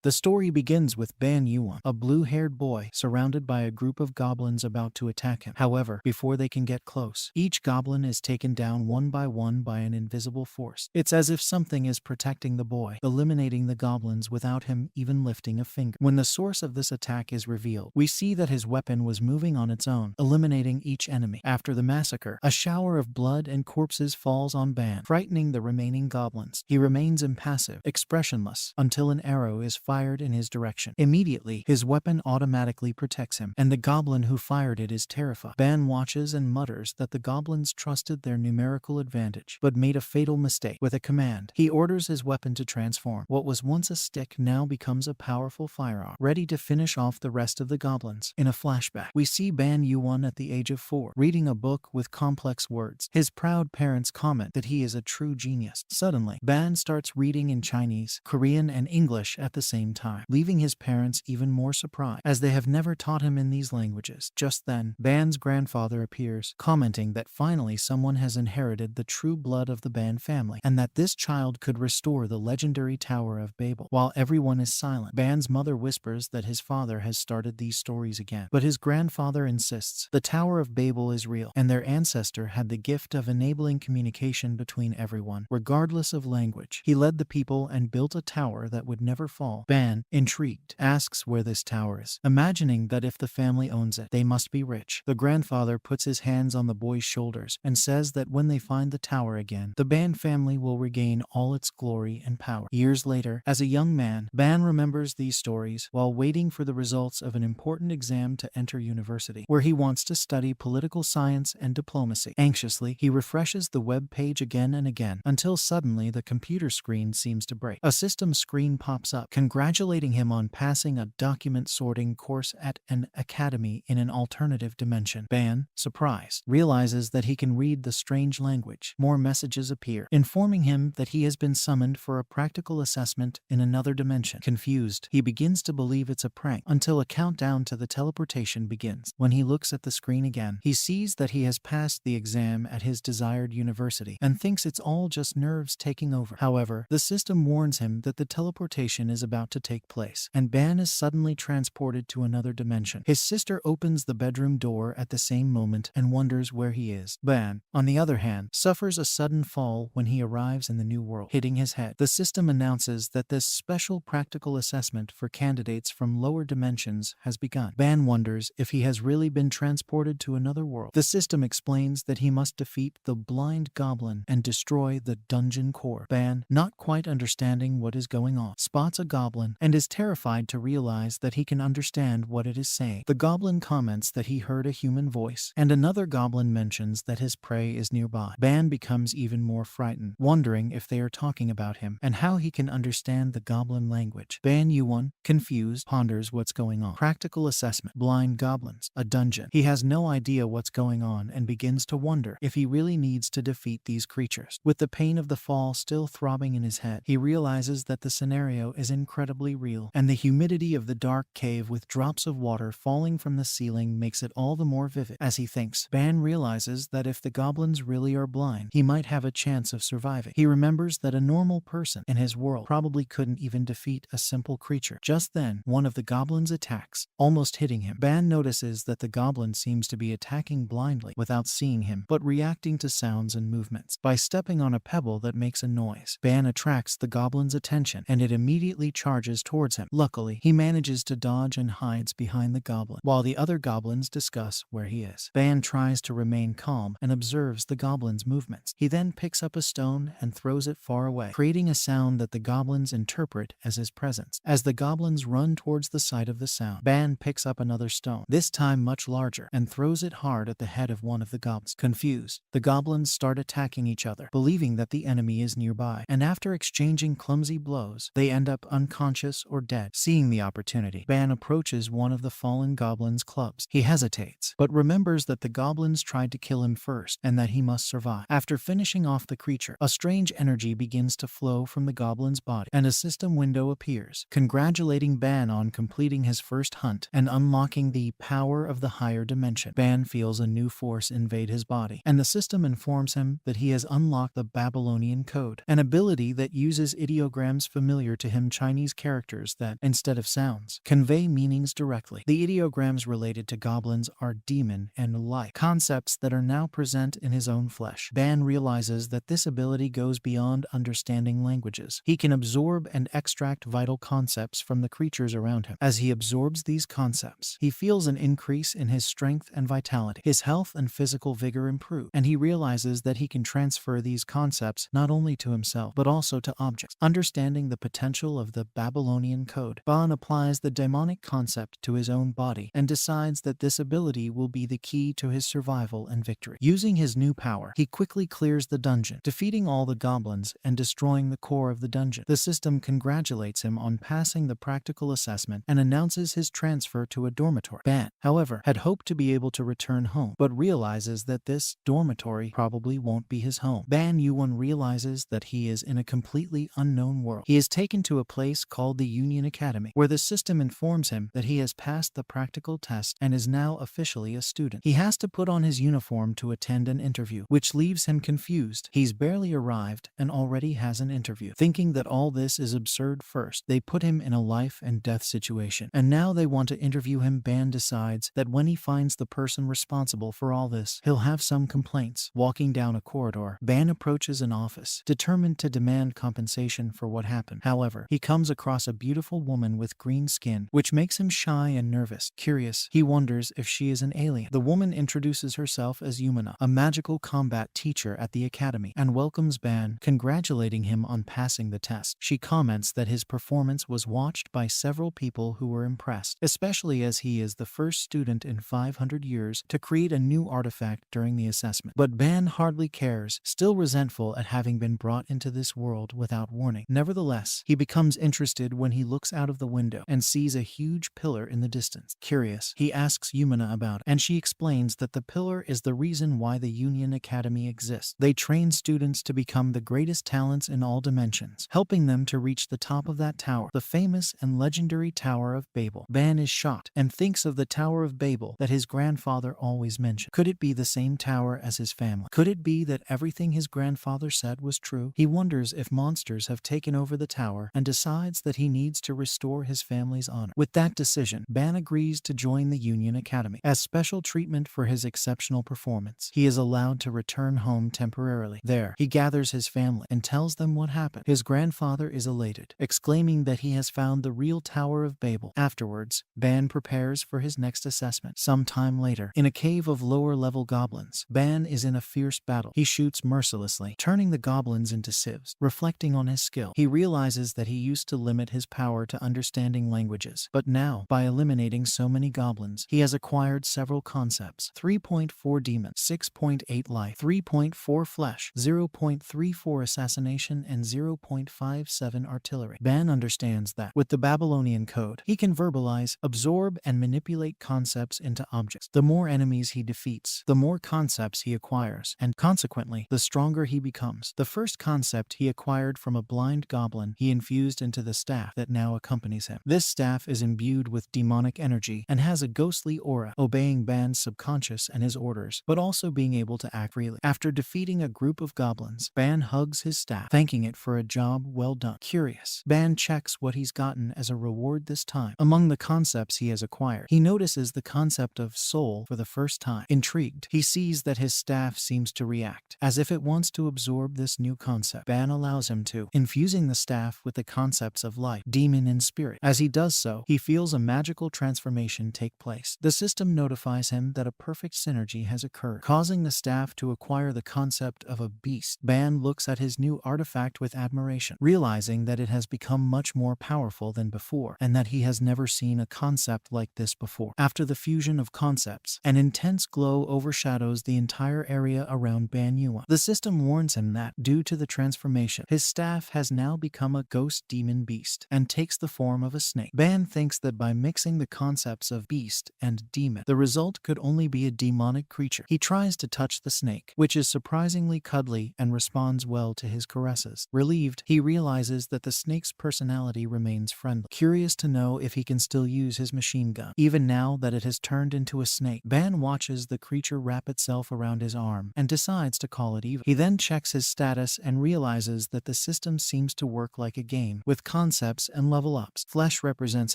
The story begins with Ban Yuan, a blue-haired boy surrounded by a group of goblins about to attack him. However, before they can get close, each goblin is taken down one by an invisible force. It's as if something is protecting the boy, eliminating the goblins without him even lifting a finger. When the source of this attack is revealed, we see that his weapon was moving on its own, eliminating each enemy. After the massacre, a shower of blood and corpses falls on Ban, frightening the remaining goblins. He remains impassive, expressionless, until an arrow is fired in his direction. Immediately, his weapon automatically protects him, and the goblin who fired it is terrified. Ban watches and mutters that the goblins trusted their numerical advantage, but made a fatal mistake. With a command, he orders his weapon to transform. What was once a stick now becomes a powerful firearm, ready to finish off the rest of the goblins. In a flashback, we see Ban Yuan at the age of 4, reading a book with complex words. His proud parents comment that he is a true genius. Suddenly, Ban starts reading in Chinese, Korean, and English at the same time, leaving his parents even more surprised, as they have never taught him in these languages. Just then, Ban's grandfather appears, commenting that finally someone has inherited the true blood of the Ban family, and that this child could restore the legendary Tower of Babel. While everyone is silent, Ban's mother whispers that his father has started these stories again. But his grandfather insists the Tower of Babel is real, and their ancestor had the gift of enabling communication between everyone, regardless of language. He led the people and built a tower that would never fall. Ban, intrigued, asks where this tower is, imagining that if the family owns it, they must be rich. The grandfather puts his hands on the boy's shoulders and says that when they find the tower again, the Ban family will regain all its glory and power. Years later, as a young man, Ban remembers these stories while waiting for the results of an important exam to enter university, where he wants to study political science and diplomacy. Anxiously, he refreshes the web page again and again, until suddenly the computer screen seems to break. A system screen pops up, congratulating him on passing a document sorting course at an academy in an alternative dimension. Ban, surprised, realizes that he can read the strange language. More messages appear, informing him that he has been summoned for a practical assessment in another dimension. Confused, he begins to believe it's a prank, until a countdown to the teleportation begins. When he looks at the screen again, he sees that he has passed the exam at his desired university, and thinks it's all just nerves taking over. However, the system warns him that the teleportation is about to take place, and Ban is suddenly transported to another dimension. His sister opens the bedroom door at the same moment and wonders where he is. Ban, on the other hand, suffers a sudden fall when he arrives in the new world, hitting his head. The system announces that this special practical assessment for candidates from lower dimensions has begun. Ban wonders if he has really been transported to another world. The system explains that he must defeat the blind goblin and destroy the dungeon core. Ban, not quite understanding what is going on, spots a goblin and is terrified to realize that he can understand what it is saying. The goblin comments that he heard a human voice, and another goblin mentions that his prey is nearby. Ban becomes even more frightened, wondering if they are talking about him and how he can understand the goblin language. Ban Yuan, confused, ponders what's going on. Practical assessment, blind goblins, a dungeon. He has no idea what's going on and begins to wonder if he really needs to defeat these creatures. With the pain of the fall still throbbing in his head, he realizes that the scenario is incredibly real, and the humidity of the dark cave with drops of water falling from the ceiling makes it all the more vivid. As he thinks, Ban realizes that if the goblins really are blind, he might have a chance of surviving. He remembers that a normal person in his world probably couldn't even defeat a simple creature. Just then, one of the goblins attacks, almost hitting him. Ban notices that the goblin seems to be attacking blindly without seeing him, but reacting to sounds and movements. By stepping on a pebble that makes a noise, Ban attracts the goblin's attention, and it immediately charges towards him. Luckily, he manages to dodge and hides behind the goblin, while the other goblins discuss where he is. Ban tries to remain calm and observes the goblin's movements. He then picks up a stone and throws it far away, creating a sound that the goblins interpret as his presence. As the goblins run towards the site of the sound, Ban picks up another stone, this time much larger, and throws it hard at the head of one of the goblins. Confused, the goblins start attacking each other, believing that the enemy is nearby, and after exchanging clumsy blows, they end up unconscious or dead. Seeing the opportunity, Ban approaches one of the fallen goblin's clubs. He hesitates, but remembers that the goblins tried to kill him first, and that he must survive. After finishing off the creature, a strange energy begins to flow from the goblin's body, and a system window appears, congratulating Ban on completing his first hunt and unlocking the power of the higher dimension. Ban feels a new force invade his body, and the system informs him that he has unlocked the Babylonian code, an ability that uses ideograms familiar to him Chinese use characters that, instead of sounds, convey meanings directly. The ideograms related to goblins are demon and light, concepts that are now present in his own flesh. Ban realizes that this ability goes beyond understanding languages. He can absorb and extract vital concepts from the creatures around him. As he absorbs these concepts, he feels an increase in his strength and vitality. His health and physical vigor improve, and he realizes that he can transfer these concepts not only to himself but also to objects. Understanding the potential of the Babylonian code, Ban applies the demonic concept to his own body and decides that this ability will be the key to his survival and victory. Using his new power, he quickly clears the dungeon, defeating all the goblins and destroying the core of the dungeon. The system congratulates him on passing the practical assessment and announces his transfer to a dormitory. Ban, however, had hoped to be able to return home, but realizes that this dormitory probably won't be his home. Ban Yuan realizes that he is in a completely unknown world. He is taken to a place called the Union Academy, where the system informs him that he has passed the practical test and is now officially a student. He has to put on his uniform to attend an interview, which leaves him confused. He's barely arrived and already has an interview. Thinking that all this is absurd first, they put him in a life and death situation, and now they want to interview him. Ban decides that when he finds the person responsible for all this, he'll have some complaints. Walking down a corridor, Ban approaches an office, determined to demand compensation for what happened. However, he comes across a beautiful woman with green skin, which makes him shy and nervous. Curious, he wonders if she is an alien. The woman introduces herself as Yumina, a magical combat teacher at the academy, and welcomes Ban, congratulating him on passing the test. She comments that his performance was watched by several people who were impressed, especially as he is the first student in 500 years to create a new artifact during the assessment. But Ban hardly cares, still resentful at having been brought into this world without warning. Nevertheless, he becomes interested when he looks out of the window and sees a huge pillar in the distance. Curious, he asks Yumina about it, and she explains that the pillar is the reason why the Union Academy exists. They train students to become the greatest talents in all dimensions, helping them to reach the top of that tower, the famous and legendary Tower of Babel. Ban is shocked and thinks of the Tower of Babel that his grandfather always mentioned. Could it be the same tower as his family? Could it be that everything his grandfather said was true? He wonders if monsters have taken over the tower and decides that he needs to restore his family's honor. With that decision, Ban agrees to join the Union Academy. As special treatment for his exceptional performance, he is allowed to return home temporarily. There, he gathers his family and tells them what happened. His grandfather is elated, exclaiming that he has found the real Tower of Babel. Afterwards, Ban prepares for his next assessment. Some time later, in a cave of lower-level goblins, Ban is in a fierce battle. He shoots mercilessly, turning the goblins into sieves. Reflecting on his skill, he realizes that he used to limit his power to understanding languages, but now, by eliminating so many goblins, he has acquired several concepts: 3.4 demon, 6.8 life, 3.4 flesh, 0.34 assassination, and 0.57 artillery. Ban understands that, with the Babylonian code, he can verbalize, absorb, and manipulate concepts into objects. The more enemies he defeats, the more concepts he acquires, and consequently, the stronger he becomes. The first concept he acquired from a blind goblin he infused into the staff that now accompanies him. This staff is imbued with demonic energy and has a ghostly aura, obeying Ban's subconscious and his orders, but also being able to act freely. After defeating a group of goblins, Ban hugs his staff, thanking it for a job well done. Curious, Ban checks what he's gotten as a reward this time. Among the concepts he has acquired, he notices the concept of soul for the first time. Intrigued, he sees that his staff seems to react, as if it wants to absorb this new concept. Ban allows him to, infusing the staff with the concepts of light, demon, and spirit. As he does so, he feels a magical transformation take place. The system notifies him that a perfect synergy has occurred, causing the staff to acquire the concept of a beast. Ban looks at his new artifact with admiration, realizing that it has become much more powerful than before, and that he has never seen a concept like this before. After the fusion of concepts, an intense glow overshadows the entire area around Ban Yuan. The system warns him that, due to the transformation, his staff has now become a ghost demon beast, and takes the form of a snake. Ban thinks that by mixing the concepts of beast and demon, the result could only be a demonic creature. He tries to touch the snake, which is surprisingly cuddly and responds well to his caresses. Relieved, he realizes that the snake's personality remains friendly. Curious to know if he can still use his machine gun, even now that it has turned into a snake, Ban watches the creature wrap itself around his arm and decides to call it even. He then checks his status and realizes that the system seems to work like a game, with concepts and level ups. Flesh represents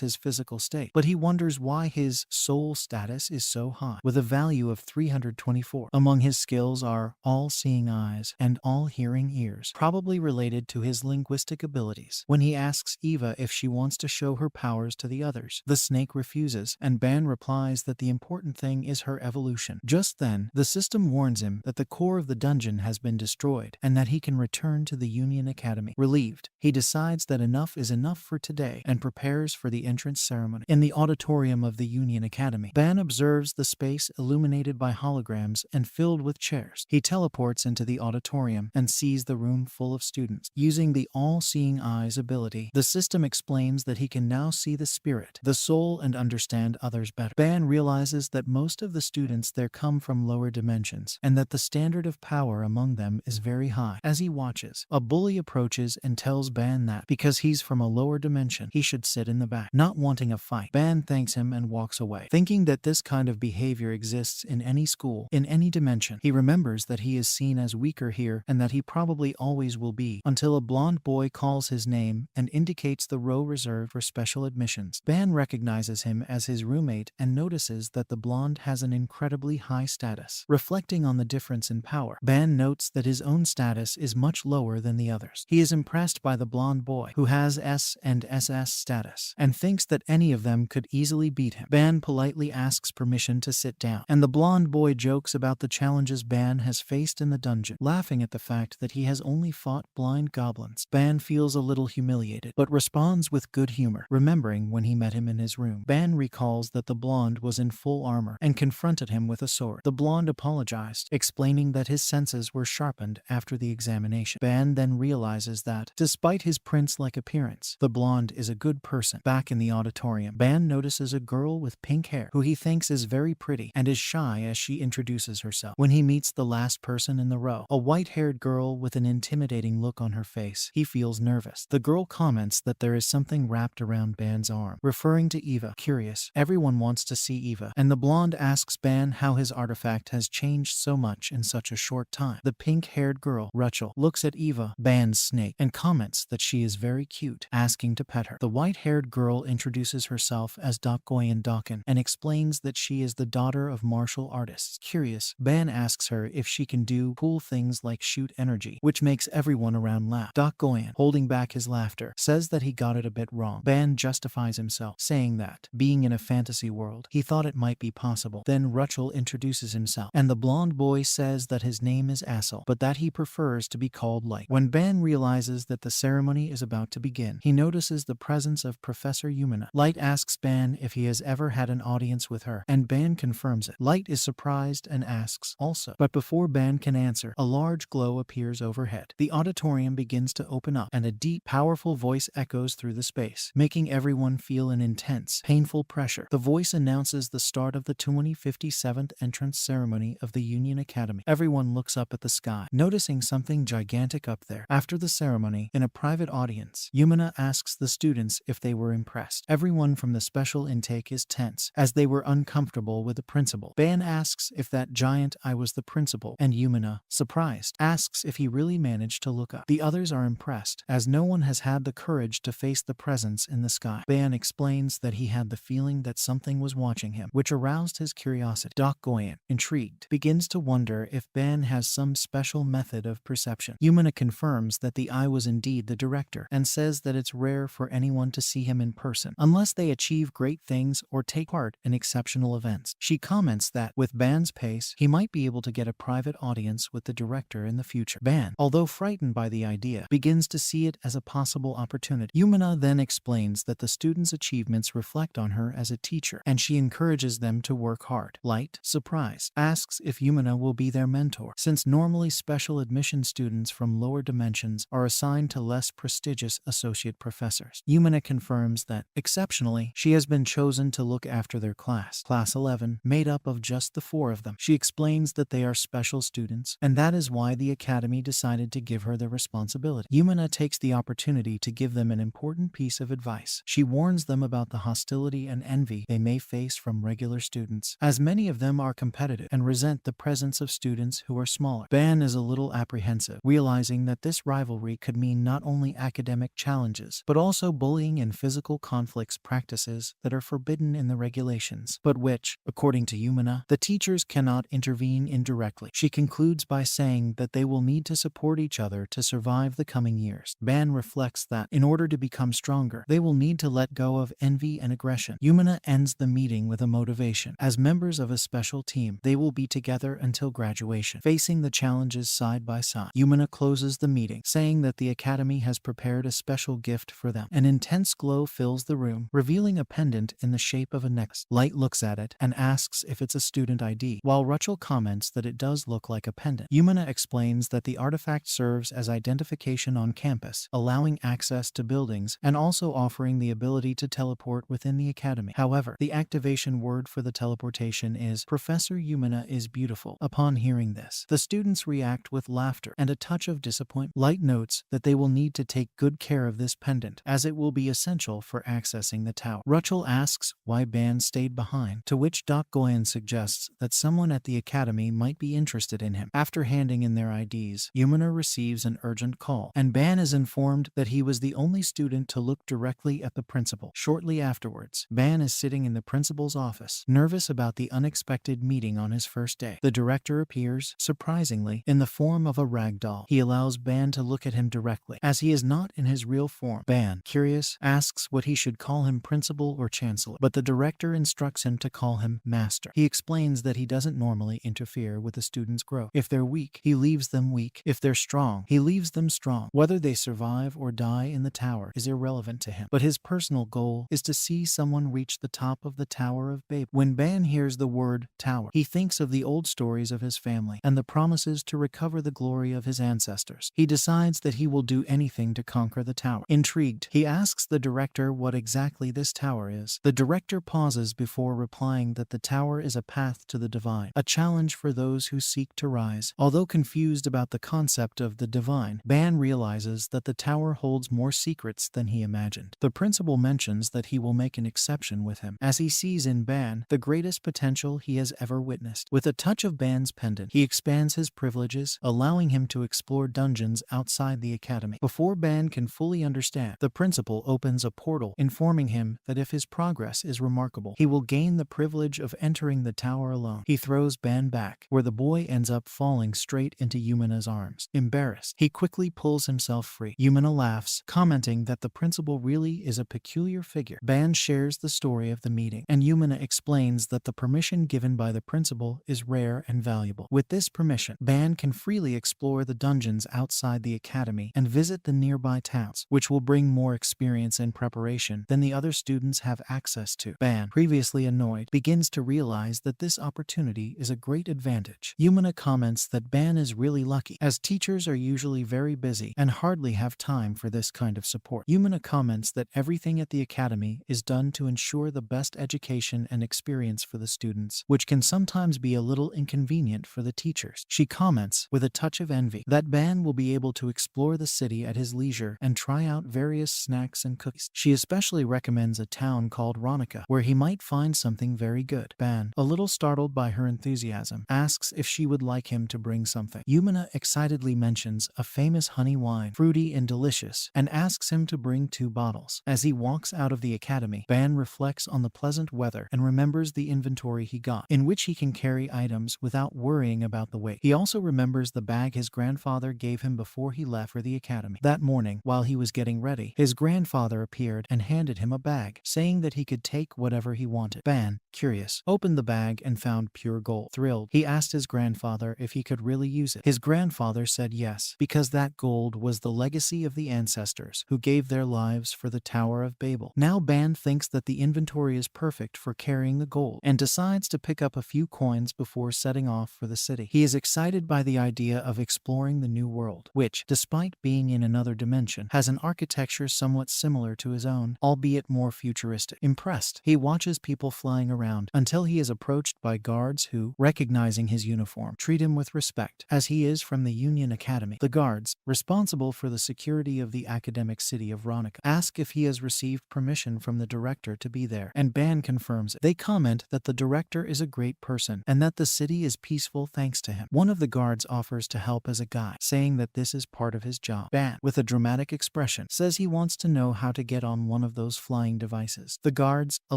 his physical state, but he wonders why his soul status is so high, with a value of 324. Among his skills are all-seeing eyes and all-hearing ears, probably related to his linguistic abilities. When he asks Eva if she wants to show her powers to the others, the snake refuses, and Ban replies that the important thing is her evolution. Just then, the system warns him that the core of the dungeon has been destroyed and that he can return to the Union Academy. Relieved, he decides that enough is enough for today and prepares for the entrance ceremony. In the auditorium of the Union Academy, Ban observes the space illuminated by holograms and filled with chairs. He teleports into the auditorium and sees the room full of students. Using the all-seeing eyes ability, the system explains that he can now see the spirit, the soul, and understand others better. Ban realizes that most of the students there come from lower dimensions, and that the standard of power among them is very high. As he watches, a bully approaches and tells Ban that, because he's from a lower dimension, he should sit in the back. Not wanting a fight, Ban thanks him and walks away. Thinking that this kind of behavior exists in any school, in any dimension, he remembers that he is seen as weaker here and that he probably always will be, until a blonde boy calls his name and indicates the row reserved for special admissions. Ban recognizes him as his roommate and notices that the blonde has an incredibly high status. Reflecting on the difference in power, Ban notes that his own status is much lower than the others. He is impressed by the blonde boy, who has S and SS status, and thinks that any of them could easily beat him. Ban politely asks permission to sit down, and the blonde boy jokes about the challenges Ban has faced in the dungeon, laughing at the fact that he has only fought blind goblins. Ban feels a little humiliated, but responds with good humor, remembering when he met him in his room. Ban recalls that the blonde was in full armor and confronted him with a sword. The blonde apologized, explaining that his senses were sharpened after the examination. Ban then realizes that, despite his prince-like appearance, the blonde is a good person. Back in the auditorium, Ban notices a girl with pink hair, who he thinks is very pretty and is shy as she introduces herself. When he meets the last person in the row, a white-haired girl with an intimidating look on her face, he feels nervous. The girl comments that there is something wrapped around Ban's arm, referring to Eva. Curious, everyone wants to see Eva, and the blonde asks Ban how his artifact has changed so much in such a short time. The pink-haired girl, Rachel, looks at Eva, Ban's snake, and comments that she is very cute, asking to pet her. The white-haired girl introduces herself as Dokgoyen Dokken and explains that she is the daughter of martial artists. Curious, Ban asks her if she can do cool things like shoot energy, which makes everyone around laugh. Dokgoyen, holding back his laughter, says that he got it a bit wrong. Ban justifies himself, saying that, being in a fantasy world, he thought it might be possible. Then Rachel introduces himself, and the blonde boy says that his name is Assel, but that he prefers to be called Light. When Ban realizes that the ceremony is about to begin, he notices the presence of Professor Yumina. Light asks Ban if he has ever had an audience with her, and Ban confirms it. Light is surprised and asks also, but before Ban can answer, a large glow appears overhead. The auditorium begins to open up, and a deep, powerful voice echoes through the space, making everyone feel an intense, painful pressure. The voice announces the start of the 2057th entrance ceremony of the Union Academy. Everyone looks up at the sky, noticing something gigantic up there. After the ceremony, in a private audience, Yumina asks the students if they were impressed. Everyone from the special intake is tense, as they were uncomfortable with the principal. Ban asks if that giant eye was the principal, and Yumina, surprised, asks if he really managed to look up. The others are impressed, as no one has had the courage to face the presence in the sky. Ban explains that he had the feeling that something was watching him, which aroused his curiosity. Dokgoyen, intrigued, begins to wonder if Ban has some special method of perception. Yumina confirms that the eye was indeed the director, and says that it's rare for anyone to see him in person, unless they achieve great things or take part in exceptional events. She comments that, with Ban's pace, he might be able to get a private audience with the director in the future. Ban, although frightened by the idea, begins to see it as a possible opportunity. Yumina then explains that the students' achievements reflect on her as a teacher, and she encourages them to work hard. Light, surprised, asks if Yumina will be their mentor, since normally special admission students from lower dimensions are assigned to less prestigious associate professors. Yumina confirms that, exceptionally, she has been chosen to look after their class, Class 11, made up of just the 4 of them. She explains that they are special students, and that is why the academy decided to give her the responsibility. Yumina takes the opportunity to give them an important piece of advice. She warns them about the hostility and envy they may face from regular students, as many of them are competitive and resent the presence of students who are smaller. Ban is a little apprehensive, realizing that this rivalry could mean not only academic challenges challenges, but also bullying and physical conflicts practices that are forbidden in the regulations, but which, according to Yumina, the teachers cannot intervene indirectly. She concludes by saying that they will need to support each other to survive the coming years. Ban reflects that, in order to become stronger, they will need to let go of envy and aggression. Yumina ends the meeting with a motivation. As members of a special team, they will be together until graduation, facing the challenges side by side. Yumina closes the meeting, saying that the academy has prepared a special gift for them. An intense glow fills the room, revealing a pendant in the shape of a necklace. Light looks at it and asks if it's a student ID, while Ruchel comments that it does look like a pendant. Yumina explains that the artifact serves as identification on campus, allowing access to buildings and also offering the ability to teleport within the academy. However, the activation word for the teleportation is Professor Yumina is beautiful. Upon hearing this, the students react with laughter and a touch of disappointment. Light notes that they will need to take good care of this pendant, as it will be essential for accessing the tower. Ruchel asks why Ban stayed behind, to which Doc Goyan suggests that someone at the academy might be interested in him. After handing in their IDs, Yumina receives an urgent call, and Ban is informed that he was the only student to look directly at the principal. Shortly afterwards, Ban is sitting in the principal's office, nervous about the unexpected meeting on his first day. The director appears, surprisingly, in the form of a rag doll. He allows Ban to look at him directly, as he is not in his real form. Ban, curious, asks what he should call him, principal or chancellor, but the director instructs him to call him master. He explains that he doesn't normally interfere with the students' growth. If they're weak, he leaves them weak. If they're strong, he leaves them strong. Whether they survive or die in the tower is irrelevant to him, but his personal goal is to see someone reach the top of the Tower of Babel. When Ban hears the word tower, he thinks of the old stories of his family and the promises to recover the glory of his ancestors. He decides that he will do anything to conquer the tower. Intrigued, he asks the director what exactly this tower is. The director pauses before replying that the tower is a path to the divine, a challenge for those who seek to rise. Although confused about the concept of the divine, Ban realizes that the tower holds more secrets than he imagined. The principal mentions that he will make an exception with him, as he sees in Ban the greatest potential he has ever witnessed. With a touch of Ban's pendant, he expands his privileges, allowing him to explore dungeons outside the academy. Before Ban can fully understand, the principal opens a portal, informing him that if his progress is remarkable, he will gain the privilege of entering the tower alone. He throws Ban back, where the boy ends up falling straight into Yumina's arms. Embarrassed, he quickly pulls himself free. Yumina laughs, commenting that the principal really is a peculiar figure. Ban shares the story of the meeting, and Yumina explains that the permission given by the principal is rare and valuable. With this permission, Ban can freely explore the dungeons outside the academy and visit the nearby towns, which will bring more experience and preparation than the other students have access to. Ban, previously annoyed, begins to realize that this opportunity is a great advantage. Yumina comments that Ban is really lucky, as teachers are usually very busy and hardly have time for this kind of support. Yumina comments that everything at the academy is done to ensure the best education and experience for the students, which can sometimes be a little inconvenient for the teachers. She comments, with a touch of envy, that Ban will be able to explore the city at his leisure and try out various snacks and cookies. She especially recommends a town called Ronica, where he might find something very good. Ban, a little startled by her enthusiasm, asks if she would like him to bring something. Yumina excitedly mentions a famous honey wine, fruity and delicious, and asks him to bring 2 bottles. As he walks out of the academy, Ban reflects on the pleasant weather and remembers the inventory he got, in which he can carry items without worrying about the weight. He also remembers the bag his grandfather gave him before he left for the academy. That morning, while he was getting ready, his grandfather appeared and handed him a bag, saying that he could take whatever he wanted. Ban, curious, opened the bag and found pure gold. Thrilled, he asked his grandfather if he could really use it. His grandfather said yes, because that gold was the legacy of the ancestors who gave their lives for the Tower of Babel. Now Ban thinks that the inventory is perfect for carrying the gold, and decides to pick up a few coins before setting off for the city. He is excited by the idea of exploring the new world, which, despite being in another dimension, has an architecture somewhat similar to his own, albeit more futuristic. Impressed, he watches people flying around until he is approached by guards who, recognizing his uniform, treat him with respect, as he is from the Union Academy. The guards, responsible for the security of the academic city of Ronica, ask if he has received permission from the director to be there, and Ban confirms it. They comment that the director is a great person and that the city is peaceful thanks to him. One of the guards offers to help as a guide, saying that this is part of his job. Ban, with a dramatic expression, expression, says he wants to know how to get on one of those flying devices. The guards, a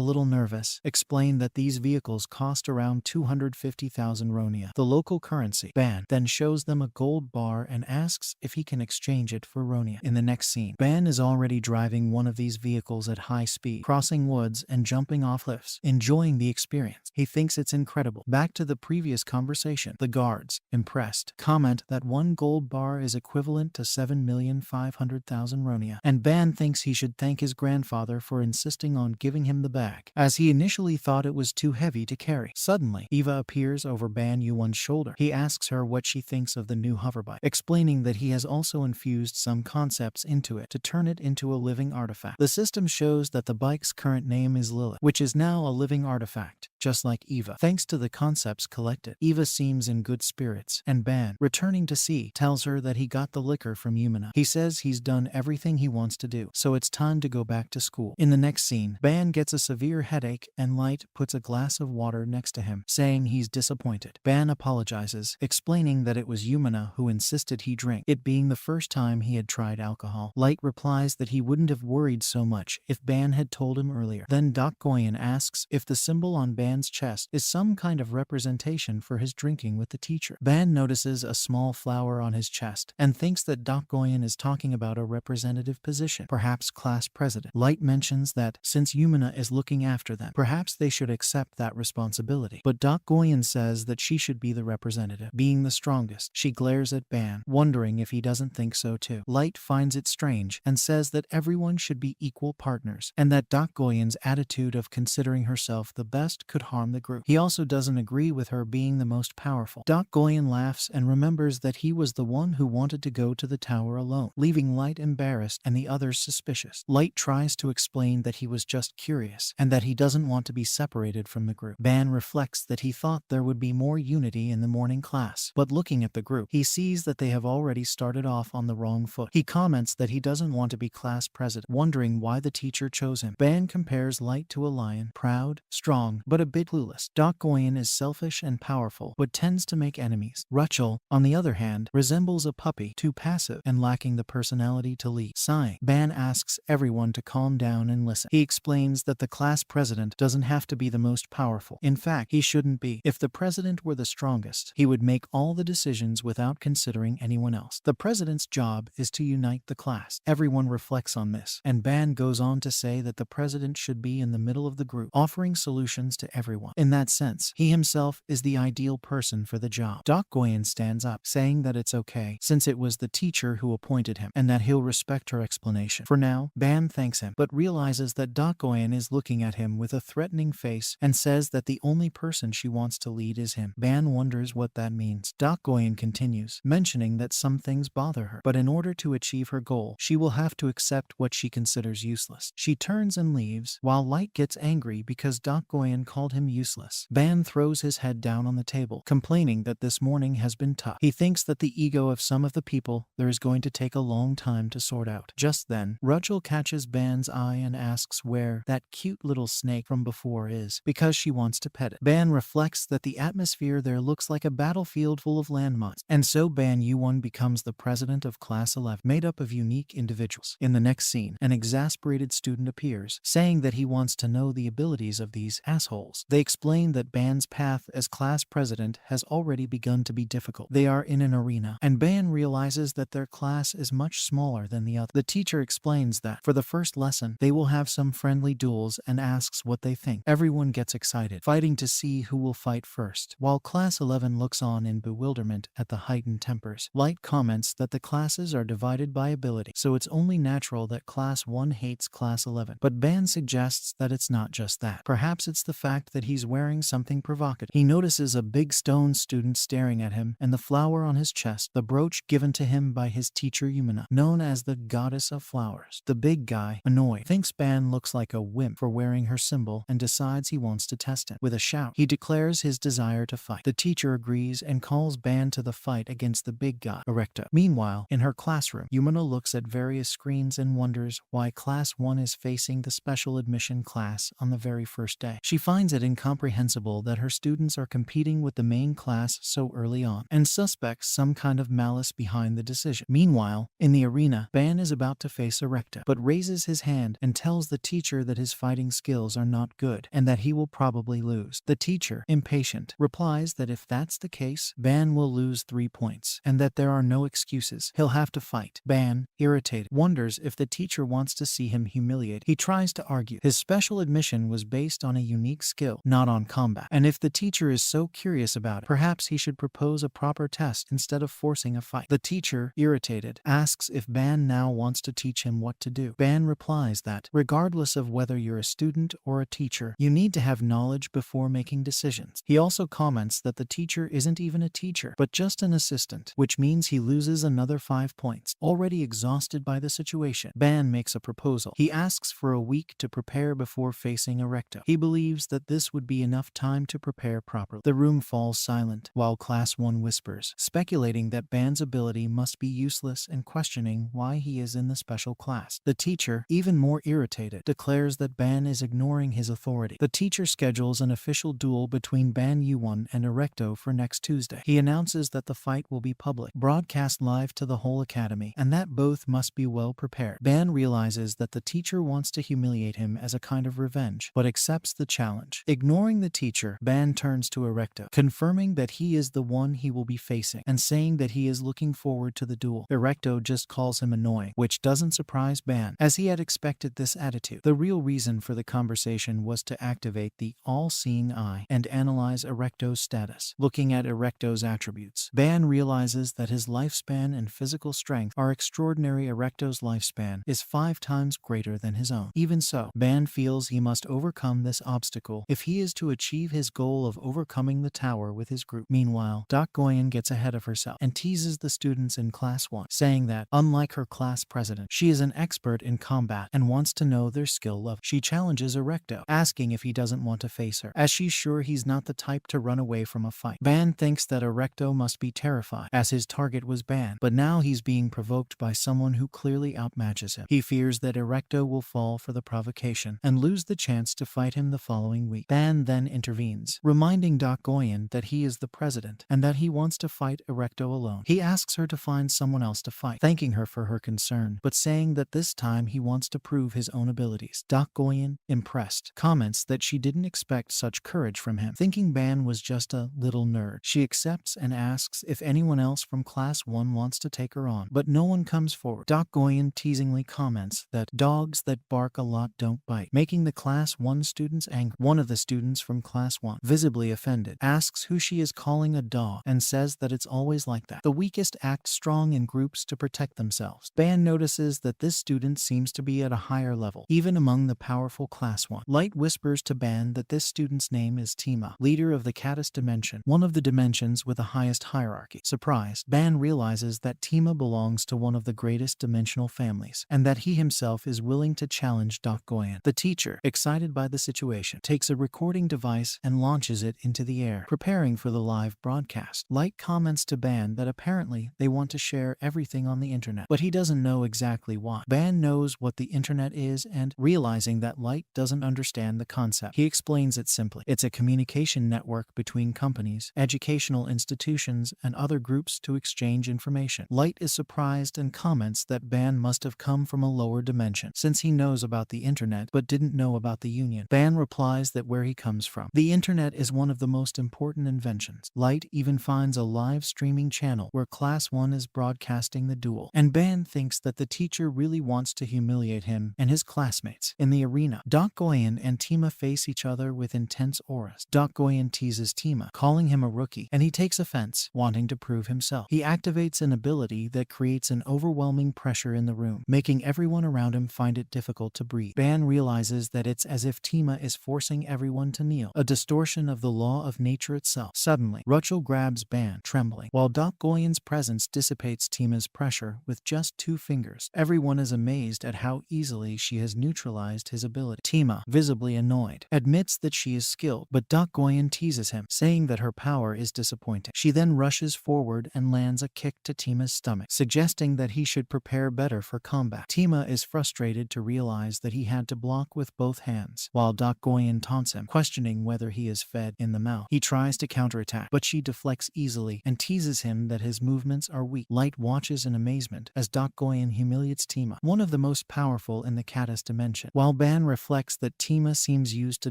little nervous, explain that these vehicles cost around 250,000 ronia, the local currency. Ban then shows them a gold bar and asks if he can exchange it for ronia. In the next scene, Ban is already driving one of these vehicles at high speed, crossing woods and jumping off cliffs, enjoying the experience. He thinks it's incredible. Back to the previous conversation, the guards, impressed, comment that one gold bar is equivalent to 7,500,000 ronia, and Ban thinks he should thank his grandfather for insisting on giving him the bag, as he initially thought it was too heavy to carry. Suddenly, Eva appears over Ban Yuan's shoulder. He asks her what she thinks of the new hoverbike, explaining that he has also infused some concepts into it to turn it into a living artifact. The system shows that the bike's current name is Lilith, which is now a living artifact, just like Eva. Thanks to the concepts collected, Eva seems in good spirits, and Ban, returning to sea, tells her that he got the liquor from Yumina. He says he's done everything he wants to do, so it's time to go back to school. In the next scene, Ban gets a severe headache and Light puts a glass of water next to him, saying he's disappointed. Ban apologizes, explaining that it was Yumina who insisted he drink, it being the first time he had tried alcohol. Light replies that he wouldn't have worried so much if Ban had told him earlier. Then Doc Goyen asks if the symbol on Ban's chest is some kind of representation for his drinking with the teacher. Ban notices a small flower on his chest and thinks that Doc Goyen is talking about a representative position, perhaps class president. Light mentions that since Yumina is looking after them, perhaps they should accept that responsibility. But Doc Goyen says that she should be the representative, being the strongest. She glares at Ban, wondering if he doesn't think so too. Light finds it strange and says that everyone should be equal partners, and that Doc Goyen's attitude of considering herself the best could harm the group. He also doesn't agree with her being the most powerful. Doc Goyen laughs and remembers that he was the one who wanted to go to the tower alone, leaving Light embarrassed and the others suspicious. Light tries to explain that he was just curious and that he doesn't want to be separated from the group. Ban reflects that he thought there would be more unity in the morning class, but looking at the group, he sees that they have already started off on the wrong foot. He comments that he doesn't want to be class president, wondering why the teacher chose him. Ban compares Light to a lion, proud, strong, but a bit clueless. Doc Goyen is selfish and powerful, but tends to make enemies. Rachel, on the other hand, resembles a puppy, too passive and lacking the personality to lead. Sighing, Ban asks everyone to calm down and listen. He explains that the class president doesn't have to be the most powerful. In fact, he shouldn't be. If the president were the strongest, he would make all the decisions without considering anyone else. The president's job is to unite the class. Everyone reflects on this, and Ban goes on to say that the president should be in the middle of the group, offering solutions to everyone. In that sense, he himself is the ideal person for the job. Doc Goyen stands up, saying that it's okay, since it was the teacher who appointed him, and that he'll respect her explanation. For now, Ban thanks him, but realizes that Doc Goyen is looking at him with a threatening face and says that the only person she wants to lead is him. Ban wonders what that means. Doc Goyen continues, mentioning that some things bother her, but in order to achieve her goal, she will have to accept what she considers useless. She turns and leaves, while Light gets angry because Doc Goyen called him useless. Ban throws his head down on the table, complaining that this morning has been tough. He thinks that the ego of some of the people there is going to take a long time to sort out. Just then, Rachel catches Ban's eye and asks where that cute little snake from before is, because she wants to pet it. Ban reflects that the atmosphere there looks like a battlefield full of landmines, and so Ban Yuan becomes the president of Class 11, made up of unique individuals. In the next scene, an exasperated student appears, saying that he wants to know the abilities of these assholes. They explain that Ban's path as class president has already begun to be difficult. They are in an arena, and Ban realizes that their class is much smaller than the other. The teacher explains that, for the first lesson, they will have some friendly duels and asks what they think. Everyone gets excited, fighting to see who will fight first, while Class 11 looks on in bewilderment at the heightened tempers. Light comments that the classes are divided by ability, so it's only natural that Class 1 hates Class 11. But Ban suggests that it's not just that. Perhaps it's the fact that he's wearing something provocative. He notices a big stone student staring at him, and the flower on his chest, the brooch given to him by his teacher Yumina, known as the goddess of flowers. The big guy, annoyed, thinks Ban looks like a wimp for wearing her symbol and decides he wants to test him. With a shout, he declares his desire to fight. The teacher agrees and calls Ban to the fight against the big guy, Erecta. Meanwhile, in her classroom, Yumina looks at various screens and wonders why Class 1 is facing the special admission class on the very first day. She finds finds it incomprehensible that her students are competing with the main class so early on, and suspects some kind of malice behind the decision. Meanwhile, in the arena, Ban is about to face Erecto, but raises his hand and tells the teacher that his fighting skills are not good and that he will probably lose. The teacher, impatient, replies that if that's the case, Ban will lose 3 points and that there are no excuses. He'll have to fight. Ban, irritated, wonders if the teacher wants to see him humiliated. He tries to argue his special admission was based on a unique skill, not on combat, and if the teacher is so curious about it, perhaps he should propose a proper test instead of forcing a fight. The teacher, irritated, asks if Ban now wants to teach him what to do. Ban replies that, regardless of whether you're a student or a teacher, you need to have knowledge before making decisions. He also comments that the teacher isn't even a teacher, but just an assistant, which means he loses another 5 points. Already exhausted by the situation, Ban makes a proposal. He asks for a week to prepare before facing Erecto. He believes that this would be enough time to prepare properly. The room falls silent, while Class 1 whispers, speculating that Ban's ability must be useless and questioning why he is in the special class. The teacher, even more irritated, declares that Ban is ignoring his authority. The teacher schedules an official duel between Ban Yuan and Erecto for next Tuesday. He announces that the fight will be public, broadcast live to the whole academy, and that both must be well prepared. Ban realizes that the teacher wants to humiliate him as a kind of revenge, but accepts the challenge. Ignoring the teacher, Ban turns to Erecto, confirming that he is the one he will be facing, and saying that he is looking forward to the duel. Erecto just calls him annoying, which doesn't surprise Ban, as he had expected this attitude. The real reason for the conversation was to activate the all-seeing eye and analyze Erecto's status. Looking at Erecto's attributes, Ban realizes that his lifespan and physical strength are extraordinary. Erecto's lifespan is 5 times greater than his own. Even so, Ban feels he must overcome this obstacle if he is to achieve his goal of overcoming the tower with his group. Meanwhile, Goyen gets ahead of herself and teases the students in Class 1, saying that, unlike her class president, she is an expert in combat and wants to know their skill level. She challenges Erecto, asking if he doesn't want to face her, as she's sure he's not the type to run away from a fight. Ban thinks that Erecto must be terrified, as his target was Ban, but now he's being provoked by someone who clearly outmatches him. He fears that Erecto will fall for the provocation and lose the chance to fight him the following week. Ban then intervenes, reminding Goyen that he is the president and that he wants to fight Erecto alone. He asks her to find someone else to fight, thanking her for her concern, but saying that this time he wants to prove his own abilities. Goyen, impressed, comments that she didn't expect such courage from him, thinking Ban was just a little nerd. She accepts and asks if anyone else from Class 1 wants to take her on, but no one comes forward. Goyen teasingly comments that dogs that bark a lot don't bite, making the Class 1 students angry. One of the students from Class 1, visibly offended, asks who she is calling a dog and says that it's always like that. The weakest act strong in groups to protect themselves. Ban notices that this student seems to be at a higher level, even among the powerful Class 1. Light whispers to Ban that this student's name is Tima, leader of the Caddis dimension, one of the dimensions with the highest hierarchy. Surprised, Ban realizes that Tima belongs to one of the greatest dimensional families, and that he himself is willing to challenge Goyen. The teacher, excited by the situation, takes a recording device and launches it into the air, preparing for the live broadcast. Light comments to Ban that apparently they want to share everything on the internet, but he doesn't know exactly why. Ban knows what the internet is, and, realizing that Light doesn't understand the concept, he explains it simply. It's a communication network between companies, educational institutions, and other groups to exchange information. Light is surprised and comments that Ban must have come from a lower dimension, since he knows about the internet but didn't know about the Union. Ban replies that where he comes from, the internet is one of the most important inventions. Light even finds a live streaming channel where Class 1 is broadcasting the duel, and Ban thinks that the teacher really wants to humiliate him and his classmates. In the arena, Goyen and Tima face each other with intense auras. Goyen teases Tima, calling him a rookie, and he takes offense, wanting to prove himself. He activates an ability that creates an overwhelming pressure in the room, making everyone around him find it difficult to breathe. Ban realizes that it's as if Tima is forcing everyone to kneel, a distortion of the law of nature itself. Suddenly, Ruchel grabs Ban, trembling, while Goyen's presence dissipates Tima's pressure with just 2 fingers. Everyone is amazed at how easily she has neutralized his ability. Tima, visibly annoyed, admits that she is skilled, but Goyen teases him, saying that her power is disappointing. She then rushes forward and lands a kick to Tima's stomach, suggesting that he should prepare better for combat. Tima is frustrated to realize that he had to block with both hands, while Goyen taunts taunts him, questioning whether he is fed in the mouth. He tries to counterattack, but she deflects easily and teases him that his movements are weak. Light watches in amazement as Goyen humiliates Tima, one of the most powerful in the Caddis dimension, while Ban reflects that Tima seems used to